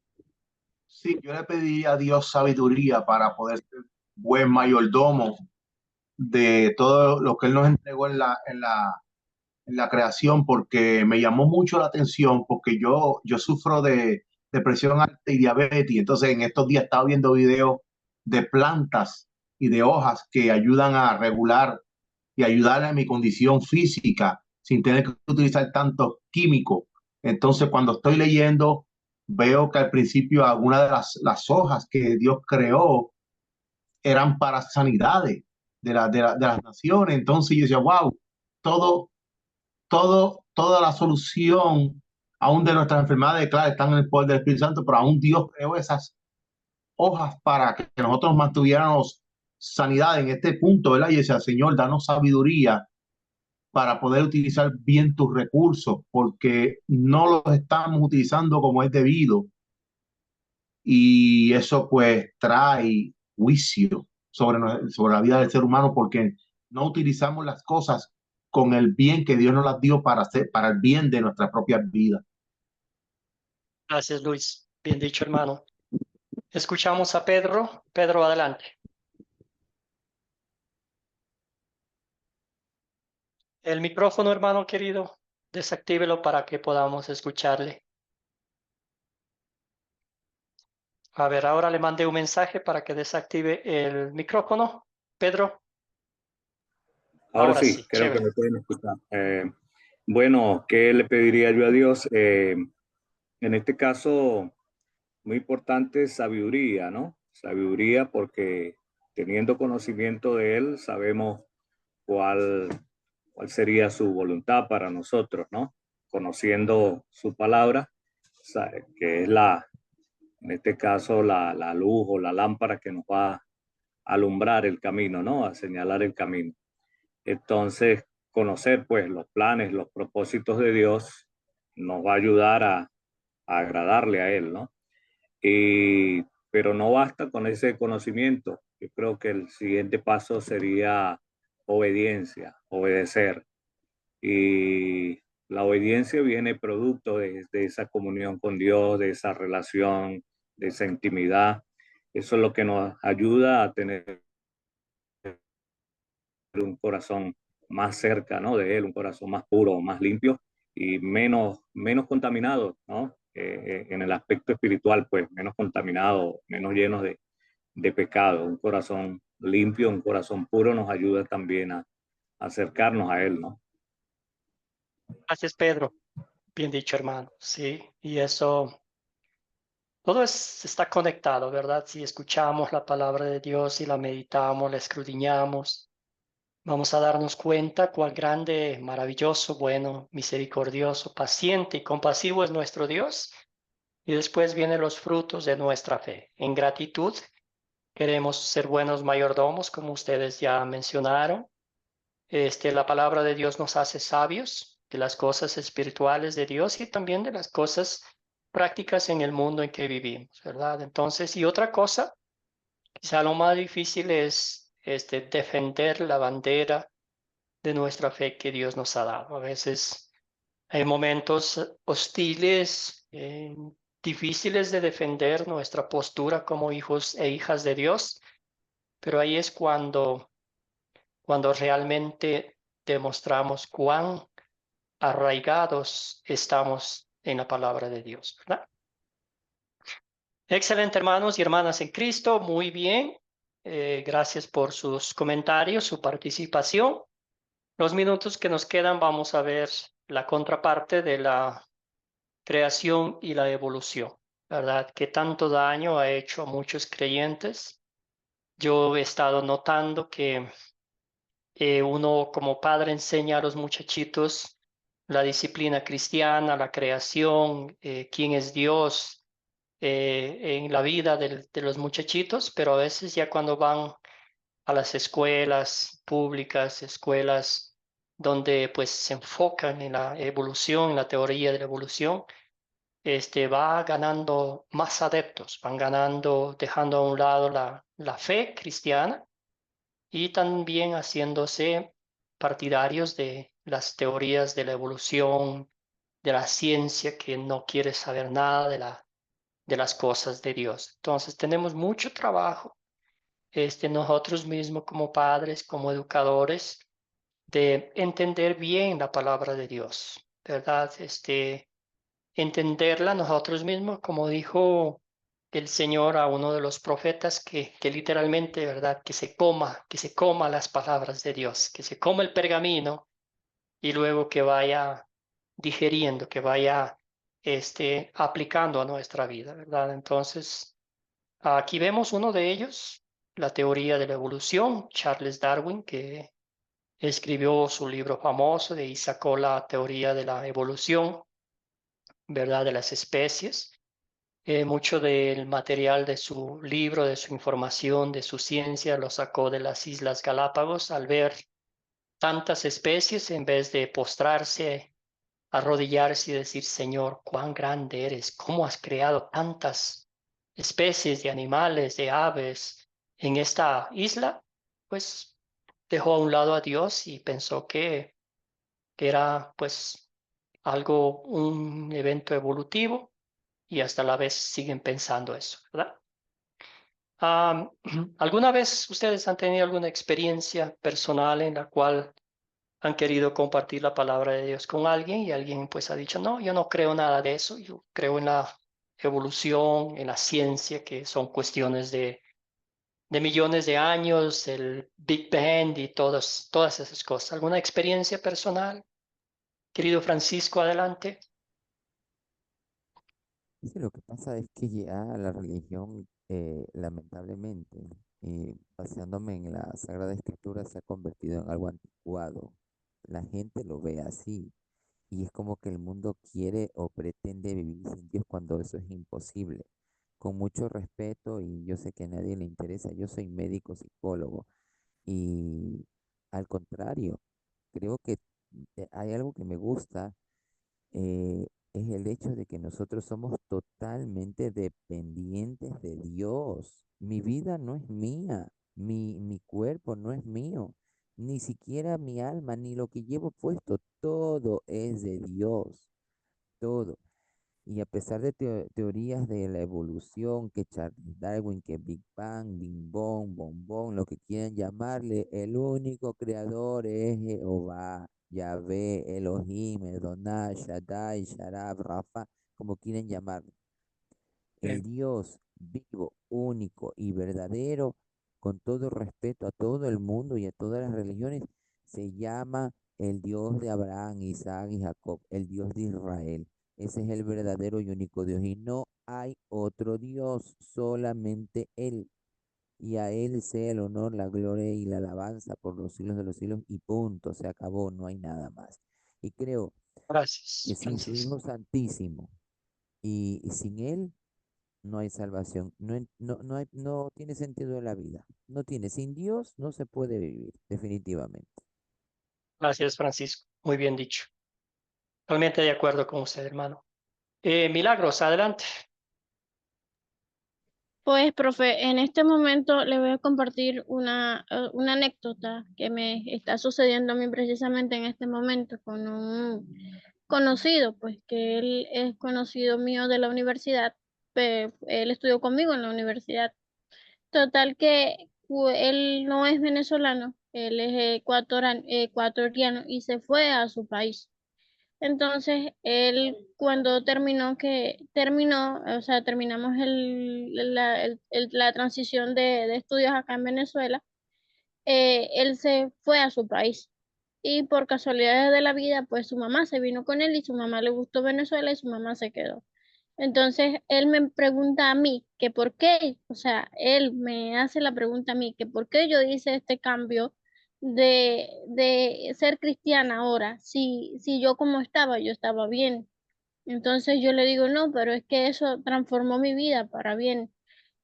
Sí, yo le pedí a Dios sabiduría para poder ser buen mayordomo de todo lo que Él nos entregó en la creación, porque me llamó mucho la atención, porque yo sufro de presión alta y diabetes, entonces en estos días estaba viendo videos de plantas y de hojas que ayudan a regular y ayudar a mi condición física sin tener que utilizar tantos químicos. Entonces, cuando estoy leyendo, veo que al principio algunas de las hojas que Dios creó eran para sanidades de las naciones. Entonces yo decía, wow, todo, toda la solución aún de nuestras enfermedades, claro, están en el poder del Espíritu Santo, pero aún Dios creó esas hojas para que nosotros mantuviéramos sanidad en este punto, ¿verdad? Y decía, Señor, danos sabiduría para poder utilizar bien tus recursos, porque no los estamos utilizando como es debido. Y eso pues trae juicio sobre la vida del ser humano, porque no utilizamos las cosas con el bien que Dios nos las dio para hacer, para el bien de nuestra propia vida. Gracias, Luis. Bien dicho, hermano. Escuchamos a Pedro. Pedro, adelante. El micrófono, hermano querido, desactívelo para que podamos escucharle. A ver, ahora le mandé un mensaje para que desactive el micrófono. Pedro. Ahora Ahora sí, sí, creo que chévere. me pueden escuchar. Bueno, ¿qué le pediría yo a Dios? En este caso, muy importante, sabiduría, ¿no? Sabiduría porque teniendo conocimiento de Él, sabemos cuál, cuál sería su voluntad para nosotros, ¿no? Conociendo su palabra, que es en este caso, la luz o la lámpara que nos va a alumbrar el camino, ¿no? A señalar el camino. Entonces, conocer pues los planes, los propósitos de Dios nos va a ayudar a agradarle a Él, ¿no? Pero no basta con ese conocimiento. Yo creo que el siguiente paso sería obediencia, obedecer. Y la obediencia viene producto de esa comunión con Dios, de esa relación, de esa intimidad. Eso es lo que nos ayuda a tener un corazón más cerca, ¿no? De Él, un corazón más puro, más limpio y menos contaminado, ¿no? En el aspecto espiritual, pues menos contaminado, menos llenos de pecado. Un corazón limpio, un corazón puro nos ayuda también a acercarnos a Él, ¿no? Gracias, Pedro. Bien dicho, hermano. Sí, y eso, todo está conectado, ¿verdad? Si escuchamos la palabra de Dios y la meditamos, la escudriñamos, vamos a darnos cuenta cuál grande, maravilloso, bueno, misericordioso, paciente y compasivo es nuestro Dios. Y después vienen los frutos de nuestra fe. En gratitud, queremos ser buenos mayordomos, como ustedes ya mencionaron. La palabra de Dios nos hace sabios de las cosas espirituales de Dios y también de las cosas prácticas en el mundo en que vivimos, ¿verdad? Entonces, y otra cosa, quizá lo más difícil es defender la bandera de nuestra fe que Dios nos ha dado. A veces Hay momentos hostiles, difíciles de defender nuestra postura como hijos e hijas de Dios, pero ahí es cuando realmente demostramos cuán arraigados estamos en la palabra de Dios, ¿verdad? Excelente, hermanos y hermanas en Cristo, muy bien. Gracias por sus comentarios, su participación. Los minutos que nos quedan vamos a ver la contraparte de la creación y la evolución, ¿verdad? Que tanto daño ha hecho a muchos creyentes. Yo he estado notando que uno como padre enseña a los muchachitos la disciplina cristiana, la creación, quién es Dios en la vida de los muchachitos, pero a veces ya cuando van a las escuelas públicas, escuelas donde pues se enfocan en la evolución, en la teoría de la evolución, va ganando más adeptos, van ganando, dejando a un lado la fe cristiana y también haciéndose partidarios de las teorías de la evolución, de la ciencia que no quiere saber nada de las cosas de Dios. Entonces tenemos mucho trabajo, nosotros mismos como padres, como educadores, de entender bien la palabra de Dios, ¿verdad? Entenderla nosotros mismos, como dijo el Señor a uno de los profetas, que literalmente, ¿verdad? Que se coma las palabras de Dios, que se coma el pergamino y luego que vaya digeriendo, que vaya aplicando a nuestra vida, ¿verdad? Entonces, aquí vemos uno de ellos, la teoría de la evolución, Charles Darwin, que escribió su libro famoso de ahí sacó la teoría de la evolución, ¿verdad? De las especies. Mucho del material de su libro, de su información, de su ciencia, lo sacó de las Islas Galápagos al ver tantas especies en vez de postrarse, arrodillarse y decir, Señor, cuán grande eres, cómo has creado tantas especies de animales, de aves en esta isla, pues dejó a un lado a Dios y pensó que era pues algo, un evento evolutivo y hasta la vez siguen pensando eso, ¿verdad? ¿Alguna vez ustedes han tenido alguna experiencia personal en la cual han querido compartir la palabra de Dios con alguien y alguien pues ha dicho, no, yo no creo nada de eso, yo creo en la evolución, en la ciencia, que son cuestiones de millones de años, el Big Bang y todas esas cosas? ¿Alguna experiencia personal? Querido Francisco, adelante. Sí, lo que pasa es que ya la religión, lamentablemente, basándome en la Sagrada Escritura, se ha convertido en algo anticuado. La gente lo ve así y es como que el mundo quiere o pretende vivir sin Dios cuando eso es imposible. Con mucho respeto, y yo sé que a nadie le interesa, yo soy médico psicólogo y al contrario, creo que hay algo que me gusta, es el hecho de que nosotros somos totalmente dependientes de Dios. Mi vida no es mía, mi cuerpo no es mío, ni siquiera mi alma, ni lo que llevo puesto, todo es de Dios, todo. Y a pesar de teorías de la evolución, que Charles Darwin, que Big Bang, Bing Bong, Bombón, lo que quieran llamarle, el único creador es Jehová, Yahvé, Elohim, Adonai, Shaddai, Sharab, Rafa, como quieren llamarlo. El Dios vivo, único y verdadero, con todo respeto a todo el mundo y a todas las religiones, se llama el Dios de Abraham, Isaac y Jacob, el Dios de Israel. Ese es el verdadero y único Dios. Y no hay otro Dios, solamente Él. Y a Él sea el honor, la gloria y la alabanza por los siglos de los siglos. Y punto, se acabó, no hay nada más. Y creo que Gracias, sin su Francisco. Hijo Santísimo y sin Él, no hay salvación. No tiene sentido la vida. No tiene. Sin Dios no se puede vivir, definitivamente. Gracias, Francisco. Muy bien dicho. Totalmente de acuerdo con usted, hermano. Milagros, adelante. Pues, profe, en este momento le voy a compartir una anécdota que me está sucediendo a mí precisamente en este momento con conocido, pues que él es conocido mío de la universidad, él estudió conmigo en la universidad. Total que él no es venezolano, él es ecuatoriano y se fue a su país. Entonces, él cuando terminó, o sea, terminamos la transición de estudios acá en Venezuela, él se fue a su país. Y por casualidades de la vida, pues su mamá se vino con él y su mamá le gustó Venezuela y su mamá se quedó. Entonces, él me pregunta a mí que por qué, o sea, él me hace la pregunta a mí que por qué yo hice este cambio de ser cristiana ahora, si yo como estaba, yo estaba bien. Entonces yo le digo, no, pero es que eso transformó mi vida para bien.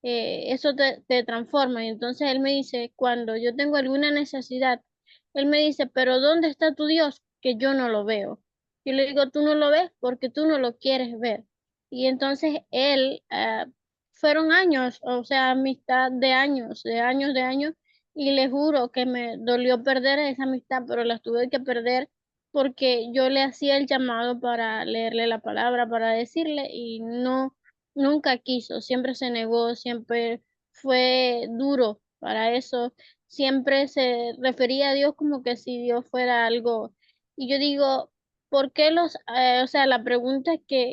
Eso te transforma. Y entonces él me dice, cuando yo tengo alguna necesidad, él me dice, pero ¿dónde está tu Dios? Que yo no lo veo. Yo le digo, tú no lo ves porque tú no lo quieres ver. Y entonces él, fueron años, o sea, amistad de años, de años, de años, y le juro que me dolió perder esa amistad, pero la tuve que perder porque yo le hacía el llamado para leerle la palabra, para decirle, y no, nunca quiso, siempre se negó, siempre fue duro para eso, siempre se refería a Dios como que si Dios fuera algo. Y yo digo, ¿por qué o sea, la pregunta que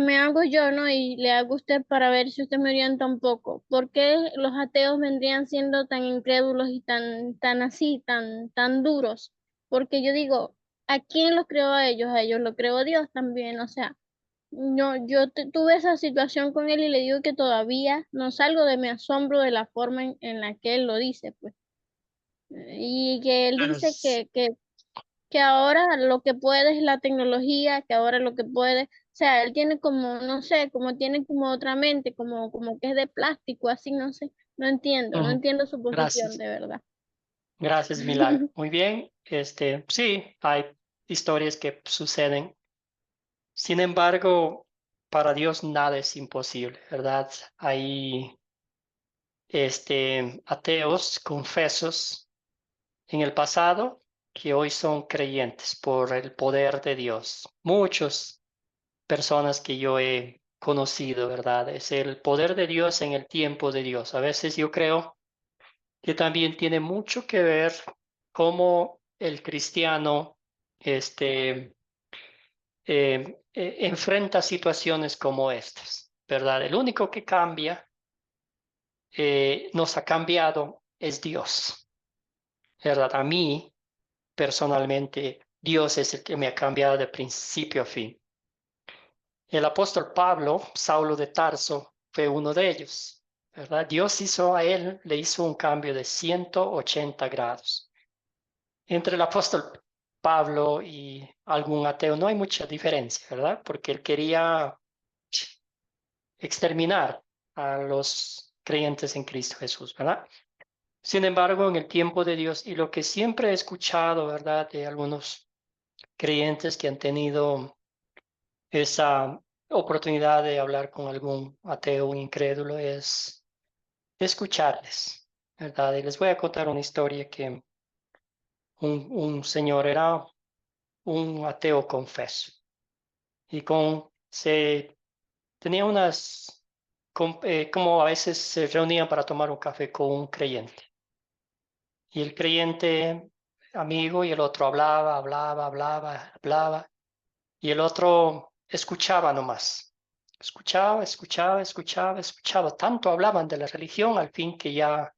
me hago yo, ¿no? Y le hago a usted para ver si usted me orienta un poco. ¿Por qué los ateos vendrían siendo tan incrédulos y tan así, tan duros? Porque yo digo, ¿a quién los creó a ellos? A ellos lo creó Dios también, o sea, no, tuve esa situación con él y le digo que todavía no salgo de mi asombro de la forma en la que él lo dice, pues. Y que él Claro, dice que ahora lo que puede es la tecnología, que ahora lo que puede, o sea, él tiene como, no sé, como tiene como otra mente, como que es de plástico, así, no sé, no ujú, entiendo su posición gracias. de verdad. Gracias, Milagro. Muy bien. Sí, hay historias que suceden. Sin embargo, para Dios nada es imposible, ¿verdad? Hay ateos, confesos en el pasado que hoy son creyentes por el poder de Dios. Muchas personas que yo he conocido, ¿verdad? Es el poder de Dios en el tiempo de Dios. A veces yo creo que también tiene mucho que ver cómo el cristiano enfrenta situaciones como estas, ¿verdad? El único que cambia, nos ha cambiado, es Dios, ¿verdad? A mí, personalmente, Dios es el que me ha cambiado de principio a fin. El apóstol Pablo, Saulo de Tarso, fue uno de ellos, ¿verdad? Dios le hizo un cambio de 180 grados. Entre el apóstol Pablo y algún ateo no hay mucha diferencia, ¿verdad? Porque él quería exterminar a los creyentes en Cristo Jesús, ¿verdad? Sin embargo, en el tiempo de Dios, y lo que siempre he escuchado, ¿verdad? De algunos creyentes que han tenido esa oportunidad de hablar con algún ateo o incrédulo es escucharles, ¿verdad? Y les voy a contar una historia que un señor era un ateo confeso y tenía como a veces se reunían para tomar un café con un creyente. Y el creyente amigo y el otro hablaba, y el otro escuchaba nomás. Escuchaba. Tanto hablaban de la religión al fin que ya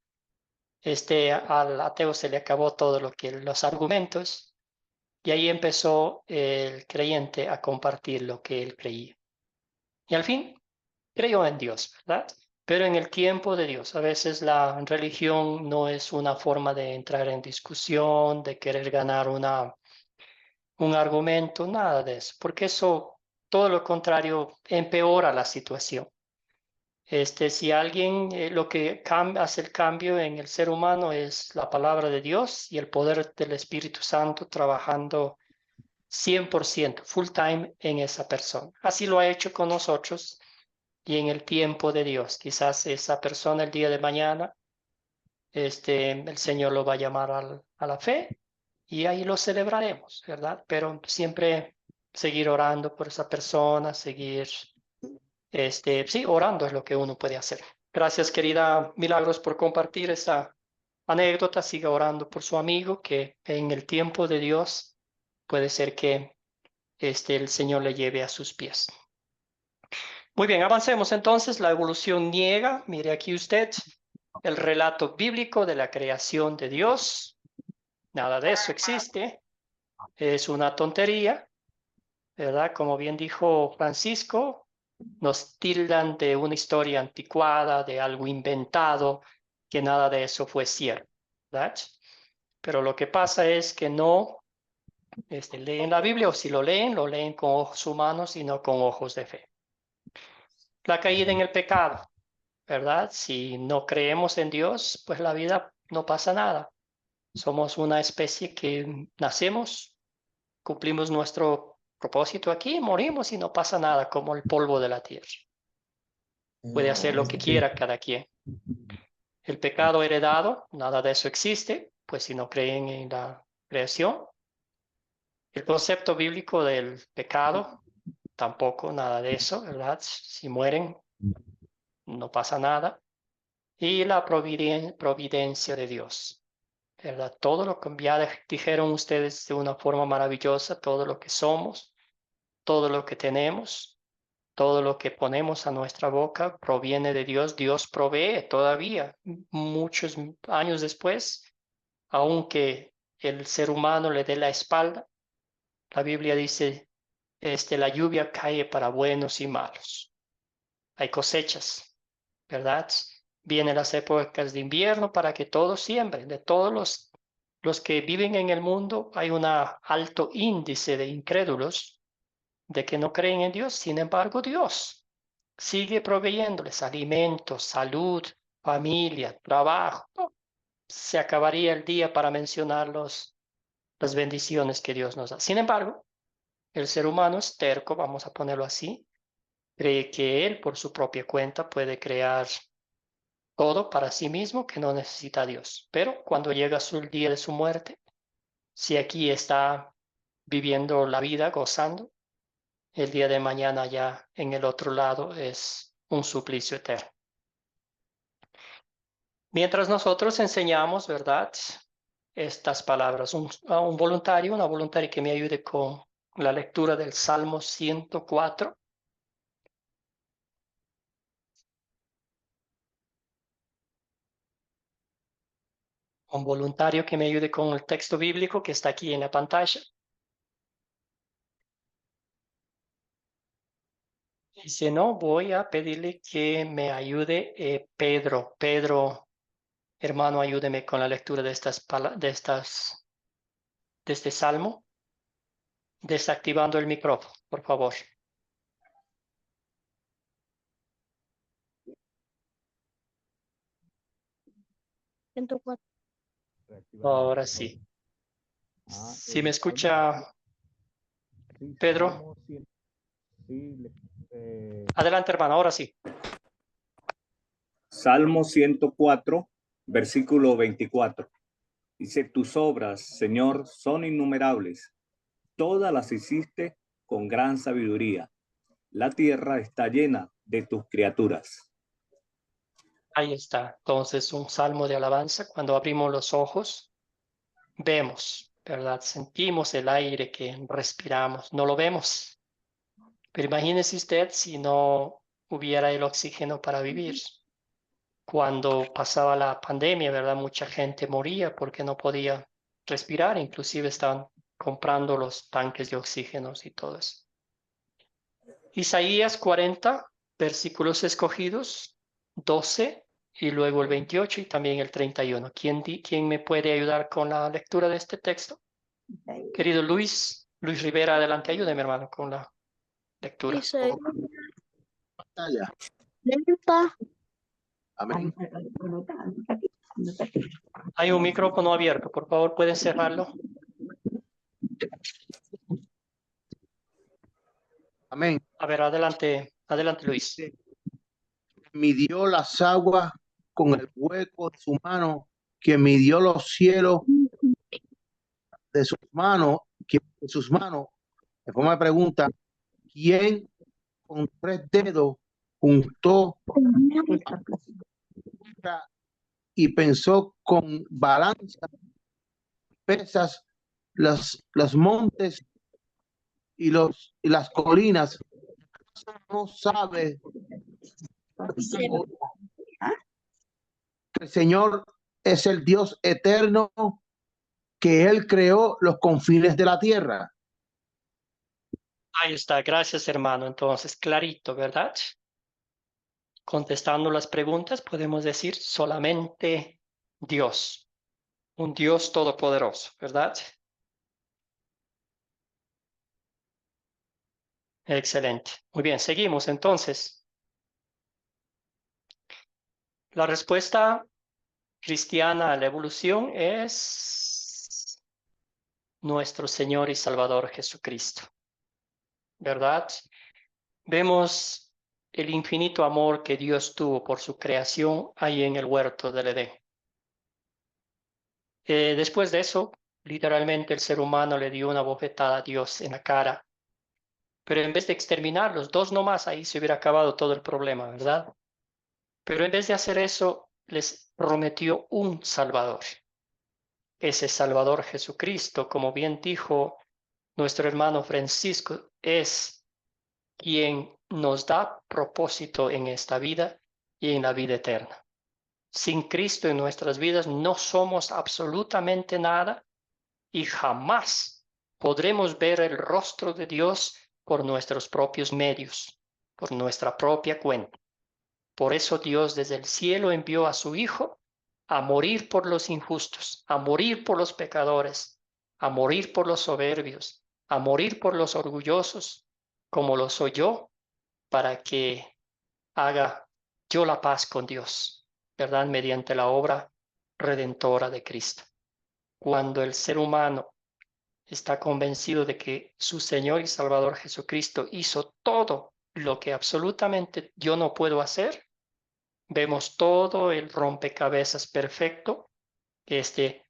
al ateo se le acabó todo los argumentos, y ahí empezó el creyente a compartir lo que él creía. Y al fin creyó en Dios, ¿verdad? Pero en el tiempo de Dios, a veces la religión no es una forma de entrar en discusión, de querer ganar un argumento, nada de eso, porque eso, todo lo contrario, empeora la situación. Si alguien, lo que hace el cambio en el ser humano es la palabra de Dios y el poder del Espíritu Santo trabajando 100%, full time en esa persona. Así lo ha hecho con nosotros y en el tiempo de Dios. Quizás esa persona el día de mañana, el Señor lo va a llamar a la fe y ahí lo celebraremos, ¿verdad? Pero siempre seguir orando por esa persona, seguir, sí, orando es lo que uno puede hacer. Gracias, querida Milagros, por compartir esa anécdota. Siga orando por su amigo, que en el tiempo de Dios puede ser que el Señor le lleve a sus pies. Muy bien, avancemos entonces. La evolución niega, mire aquí usted, el relato bíblico de la creación de Dios. Nada de eso existe. Es una tontería, ¿verdad? Como bien dijo Francisco, nos tildan de una historia anticuada, de algo inventado, que nada de eso fue cierto, ¿verdad? Pero lo que pasa es que no leen la Biblia, o si lo leen con ojos humanos y no con ojos de fe. La caída en el pecado, ¿verdad? Si no creemos en Dios, pues la vida no pasa nada. Somos una especie que nacemos, cumplimos nuestro propósito aquí, morimos y no pasa nada, como el polvo de la tierra. Puede hacer lo que quiera cada quien. El pecado heredado, nada de eso existe, pues si no creen en la creación. El concepto bíblico del pecado, tampoco nada de eso, ¿verdad? Si mueren, no pasa nada. Y la providencia de Dios, ¿verdad? Todo lo que ya dijeron ustedes de una forma maravillosa, todo lo que somos, todo lo que tenemos, todo lo que ponemos a nuestra boca proviene de Dios. Dios provee todavía, muchos años después, aunque el ser humano le dé la espalda. La Biblia dice, la lluvia cae para buenos y malos. Hay cosechas, ¿verdad? Vienen las épocas de invierno para que todos siembren. De todos los que viven en el mundo, hay un alto índice de incrédulos, de que no creen en Dios. Sin embargo, Dios sigue proveyéndoles alimentos, salud, familia, trabajo. Se acabaría el día para mencionar las bendiciones que Dios nos da. Sin embargo, el ser humano es terco, vamos a ponerlo así, cree que él por su propia cuenta puede crear todo para sí mismo, que no necesita a Dios. Pero cuando llega el día de su muerte, si aquí está viviendo la vida, gozando, el día de mañana ya en el otro lado es un suplicio eterno. Mientras nosotros enseñamos, ¿verdad?, estas palabras, a un voluntario, una voluntaria que me ayude con la lectura del Salmo 104. Un voluntario que me ayude con el texto bíblico que está aquí en la pantalla. Y si no, voy a pedirle que me ayude Pedro. Pedro, hermano, ayúdeme con la lectura de este salmo. Desactivando el micrófono, por favor. Ahora sí. Si me escucha, Pedro. Adelante, hermano, ahora sí. Salmo 104, versículo 24. Dice, tus obras, Señor, son innumerables. Todas las hiciste con gran sabiduría. La tierra está llena de tus criaturas. Ahí está. Entonces, un salmo de alabanza. Cuando abrimos los ojos, vemos, ¿verdad? Sentimos el aire que respiramos. No lo vemos. Pero imagínese usted si no hubiera el oxígeno para vivir. Cuando pasaba la pandemia, ¿verdad? Mucha gente moría porque no podía respirar. Inclusive estaban comprando los tanques de oxígeno y todo eso. Isaías 40, versículos escogidos, 12 y luego el 28 y también el 31. ¿Quién me puede ayudar con la lectura de este texto? Querido Luis Rivera, adelante, ayúdeme, hermano, con la lectura. Amén. Hay un micrófono abierto, por favor, ¿pueden cerrarlo? Amén. A ver, adelante, Luis. Midió las aguas con el hueco de su mano, que midió los cielos de sus manos, en forma de pregunta, ¿quién con 3 dedos juntó y pensó con balanza, pesas, los montes y las colinas? No sabe que el Señor es el Dios eterno, que Él creó los confines de la tierra. Ahí está, gracias hermano. Entonces, clarito, ¿verdad? Contestando las preguntas, podemos decir solamente Dios, un Dios todopoderoso, ¿verdad? Excelente. Muy bien, seguimos entonces. La respuesta cristiana a la evolución es nuestro Señor y Salvador Jesucristo, ¿verdad? Vemos el infinito amor que Dios tuvo por su creación ahí en el huerto del Edén. Después de eso, literalmente el ser humano le dio una bofetada a Dios en la cara. Pero en vez de exterminar los dos nomás, ahí se hubiera acabado todo el problema, ¿verdad? Pero en vez de hacer eso, les prometió un Salvador. Ese Salvador Jesucristo, como bien dijo nuestro hermano Francisco, es quien nos da propósito en esta vida y en la vida eterna. Sin Cristo en nuestras vidas no somos absolutamente nada y jamás podremos ver el rostro de Dios por nuestros propios medios, por nuestra propia cuenta. Por eso Dios desde el cielo envió a su Hijo a morir por los injustos, a morir por los pecadores, a morir por los soberbios, a morir por los orgullosos, como lo soy yo, para que haga yo la paz con Dios, ¿verdad? Mediante la obra redentora de Cristo. Cuando el ser humano está convencido de que su Señor y Salvador Jesucristo hizo todo lo que absolutamente yo no puedo hacer, vemos todo el rompecabezas perfecto,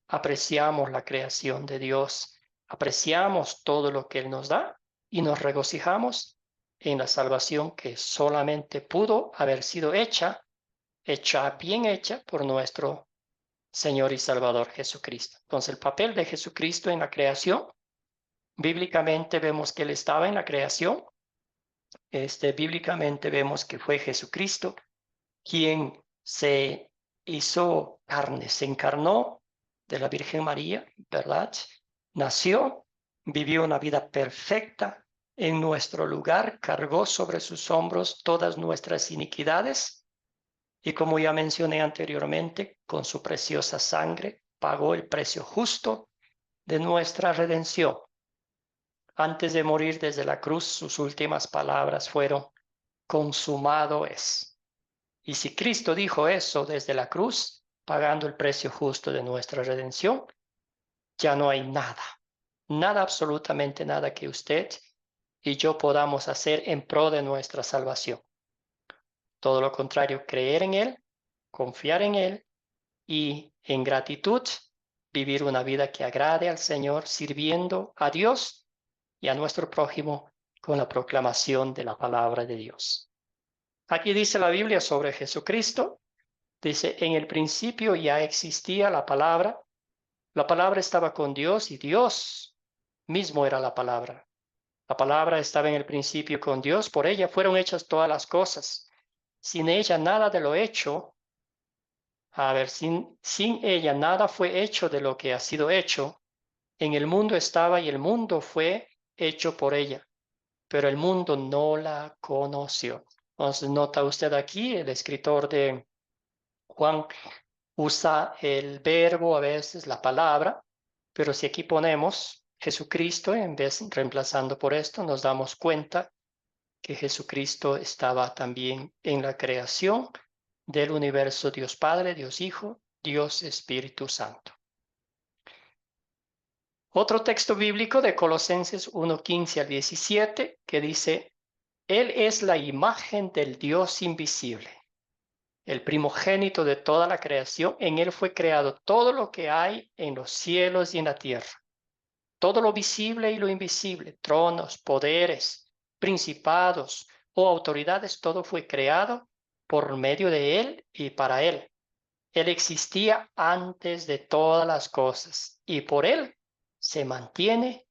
apreciamos la creación de Dios, apreciamos todo lo que Él nos da y nos regocijamos en la salvación que solamente pudo haber sido bien hecha por nuestro Señor y Salvador Jesucristo. Entonces, el papel de Jesucristo en la creación, bíblicamente vemos que Él estaba en la creación, bíblicamente vemos que fue Jesucristo quien se hizo carne, se encarnó de la Virgen María, ¿verdad? Nació, vivió una vida perfecta en nuestro lugar, cargó sobre sus hombros todas nuestras iniquidades y como ya mencioné anteriormente, con su preciosa sangre pagó el precio justo de nuestra redención. Antes de morir desde la cruz, sus últimas palabras fueron: consumado es. Y si Cristo dijo eso desde la cruz, pagando el precio justo de nuestra redención, ya no hay nada, absolutamente nada que usted y yo podamos hacer en pro de nuestra salvación. Todo lo contrario, creer en Él, confiar en Él y en gratitud vivir una vida que agrade al Señor, sirviendo a Dios y a nuestro prójimo con la proclamación de la palabra de Dios. Aquí dice la Biblia sobre Jesucristo, dice: en el principio ya existía la palabra estaba con Dios y Dios mismo era la palabra. La palabra estaba en el principio con Dios, por ella fueron hechas todas las cosas. Sin ella nada de lo hecho, sin ella nada fue hecho de lo que ha sido hecho. En el mundo estaba y el mundo fue hecho por ella, pero el mundo no la conoció. Entonces, nota usted aquí, el escritor de Juan usa el verbo, a veces la palabra, pero si aquí ponemos Jesucristo, en vez reemplazando por esto, nos damos cuenta que Jesucristo estaba también en la creación del universo, Dios Padre, Dios Hijo, Dios Espíritu Santo. Otro texto bíblico de Colosenses 1:15 al 17 que dice: Él es la imagen del Dios invisible, el primogénito de toda la creación. En Él fue creado todo lo que hay en los cielos y en la tierra, Todo lo visible y lo invisible, tronos, poderes, principados o autoridades, todo fue creado por medio de Él y para Él. Él existía antes de todas las cosas y por Él se mantiene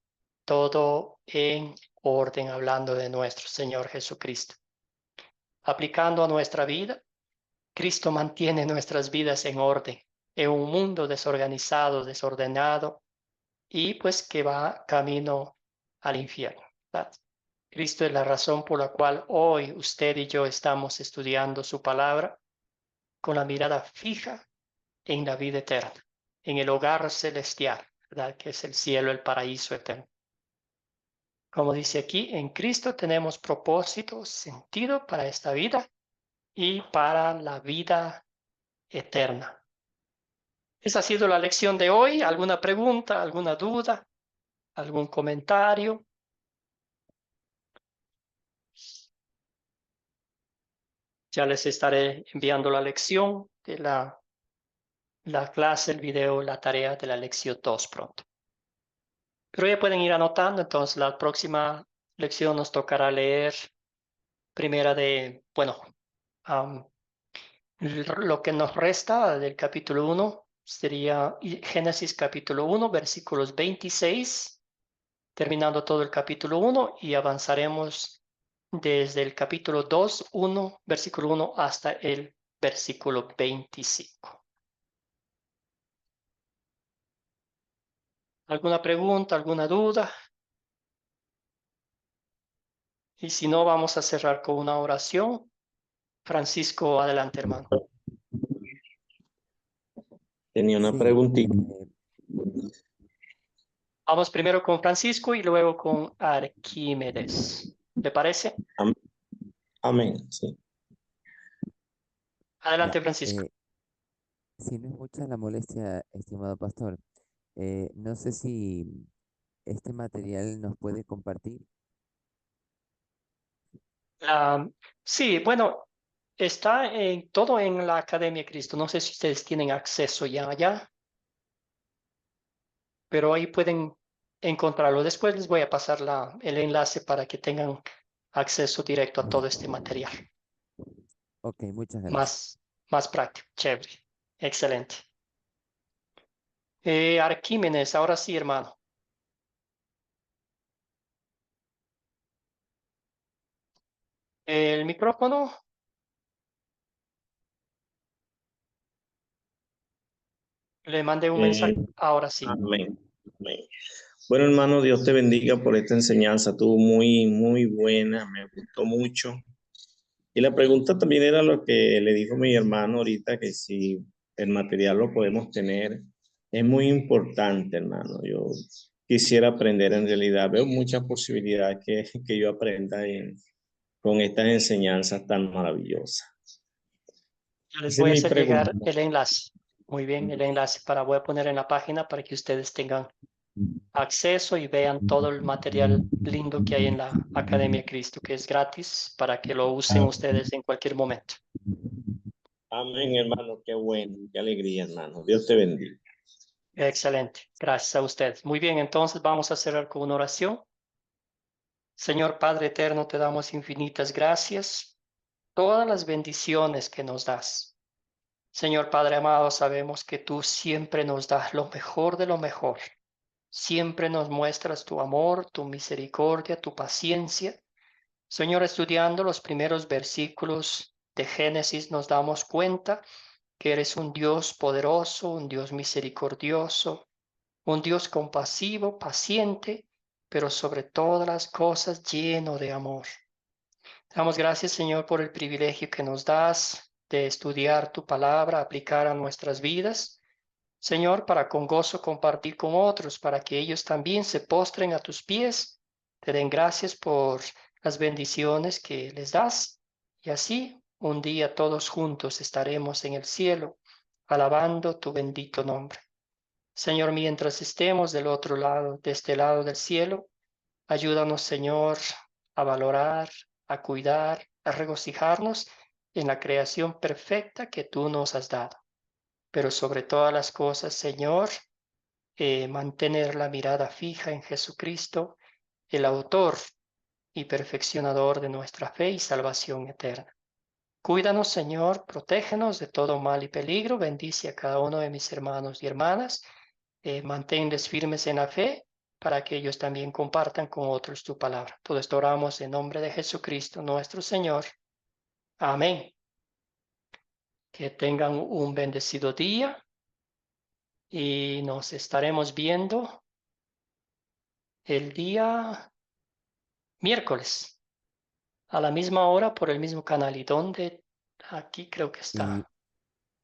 todo en orden, hablando de nuestro Señor Jesucristo. Aplicando a nuestra vida, Cristo mantiene nuestras vidas en orden, en un mundo desorganizado, desordenado y pues que va camino al infierno, ¿verdad? Cristo es la razón por la cual hoy usted y yo estamos estudiando su palabra con la mirada fija en la vida eterna, en el hogar celestial, ¿verdad? Que es el cielo, el paraíso eterno. Como dice aquí, en Cristo tenemos propósito, sentido para esta vida y para la vida eterna. Esa ha sido la lección de hoy. ¿Alguna pregunta, alguna duda, algún comentario? Ya les estaré enviando la lección de la clase, el video, la tarea de la lección 2 pronto. Pero ya pueden ir anotando, entonces la próxima lección nos tocará leer primera de, bueno, lo que nos resta del capítulo 1 sería Génesis capítulo 1, versículos 26, terminando todo el capítulo 1 y avanzaremos desde el capítulo 2, 1, versículo 1 hasta el versículo 25. ¿Alguna pregunta, alguna duda? Y si no, vamos a cerrar con una oración. Francisco, adelante, hermano. Tenía una Sí, preguntita. Vamos primero con Francisco y luego con Arquímedes. ¿Le parece? Amén, sí. Adelante, ya, Francisco. si no es mucha la molestia, estimado pastor, no sé si este material nos puede compartir. Sí, bueno, está todo en la Academia Cristo. No sé si ustedes tienen acceso ya allá, pero ahí pueden encontrarlo. Después les voy a pasar el enlace para que tengan acceso directo a todo este material. Ok, muchas gracias. Más práctico, chévere, excelente. Arquímedes, ahora sí, hermano. El micrófono. Le mandé un mensaje. Ahora sí. Amén. Amén. Bueno, hermano, Dios te bendiga por esta enseñanza. Estuvo muy, muy buena. Me gustó mucho. Y la pregunta también era lo que le dijo mi hermano ahorita, que si el material lo podemos tener. Es muy importante, hermano. Yo quisiera aprender en realidad. Veo muchas posibilidades que yo aprenda con estas enseñanzas tan maravillosas. Ya les Esa es voy a mi hacer llegar pregunta. el enlace. Muy bien, el enlace voy a poner en la página para que ustedes tengan acceso y vean todo el material lindo que hay en la Academia Cristo, que es gratis para que lo usen ustedes en cualquier momento. Amén, hermano. Qué bueno, qué alegría, hermano. Dios te bendiga. Excelente, gracias a ustedes. Muy bien, entonces vamos a cerrar con una oración. Señor Padre Eterno, te damos infinitas gracias, todas las bendiciones que nos das. Señor Padre amado, sabemos que tú siempre nos das lo mejor de lo mejor. Siempre nos muestras tu amor, tu misericordia, tu paciencia. Señor, estudiando los primeros versículos de Génesis nos damos cuenta que eres un Dios poderoso, un Dios misericordioso, un Dios compasivo, paciente, pero sobre todas las cosas lleno de amor. Damos gracias, Señor, por el privilegio que nos das de estudiar tu palabra, aplicar a nuestras vidas. Señor, para con gozo compartir con otros, para que ellos también se postren a tus pies, te den gracias por las bendiciones que les das. Y así, un día todos juntos estaremos en el cielo, alabando tu bendito nombre. Señor, mientras estemos del otro lado, de este lado del cielo, ayúdanos, Señor, a valorar, a cuidar, a regocijarnos en la creación perfecta que tú nos has dado. Pero sobre todas las cosas, Señor, mantener la mirada fija en Jesucristo, el autor y perfeccionador de nuestra fe y salvación eterna. Cuídanos, Señor, protégenos de todo mal y peligro, bendice a cada uno de mis hermanos y hermanas, manténles firmes en la fe, para que ellos también compartan con otros tu palabra. Todo esto oramos en nombre de Jesucristo, nuestro Señor. Amén. Que tengan un bendecido día y nos estaremos viendo el día miércoles a la misma hora por el mismo canal. ¿Y dónde? Aquí creo que Y está.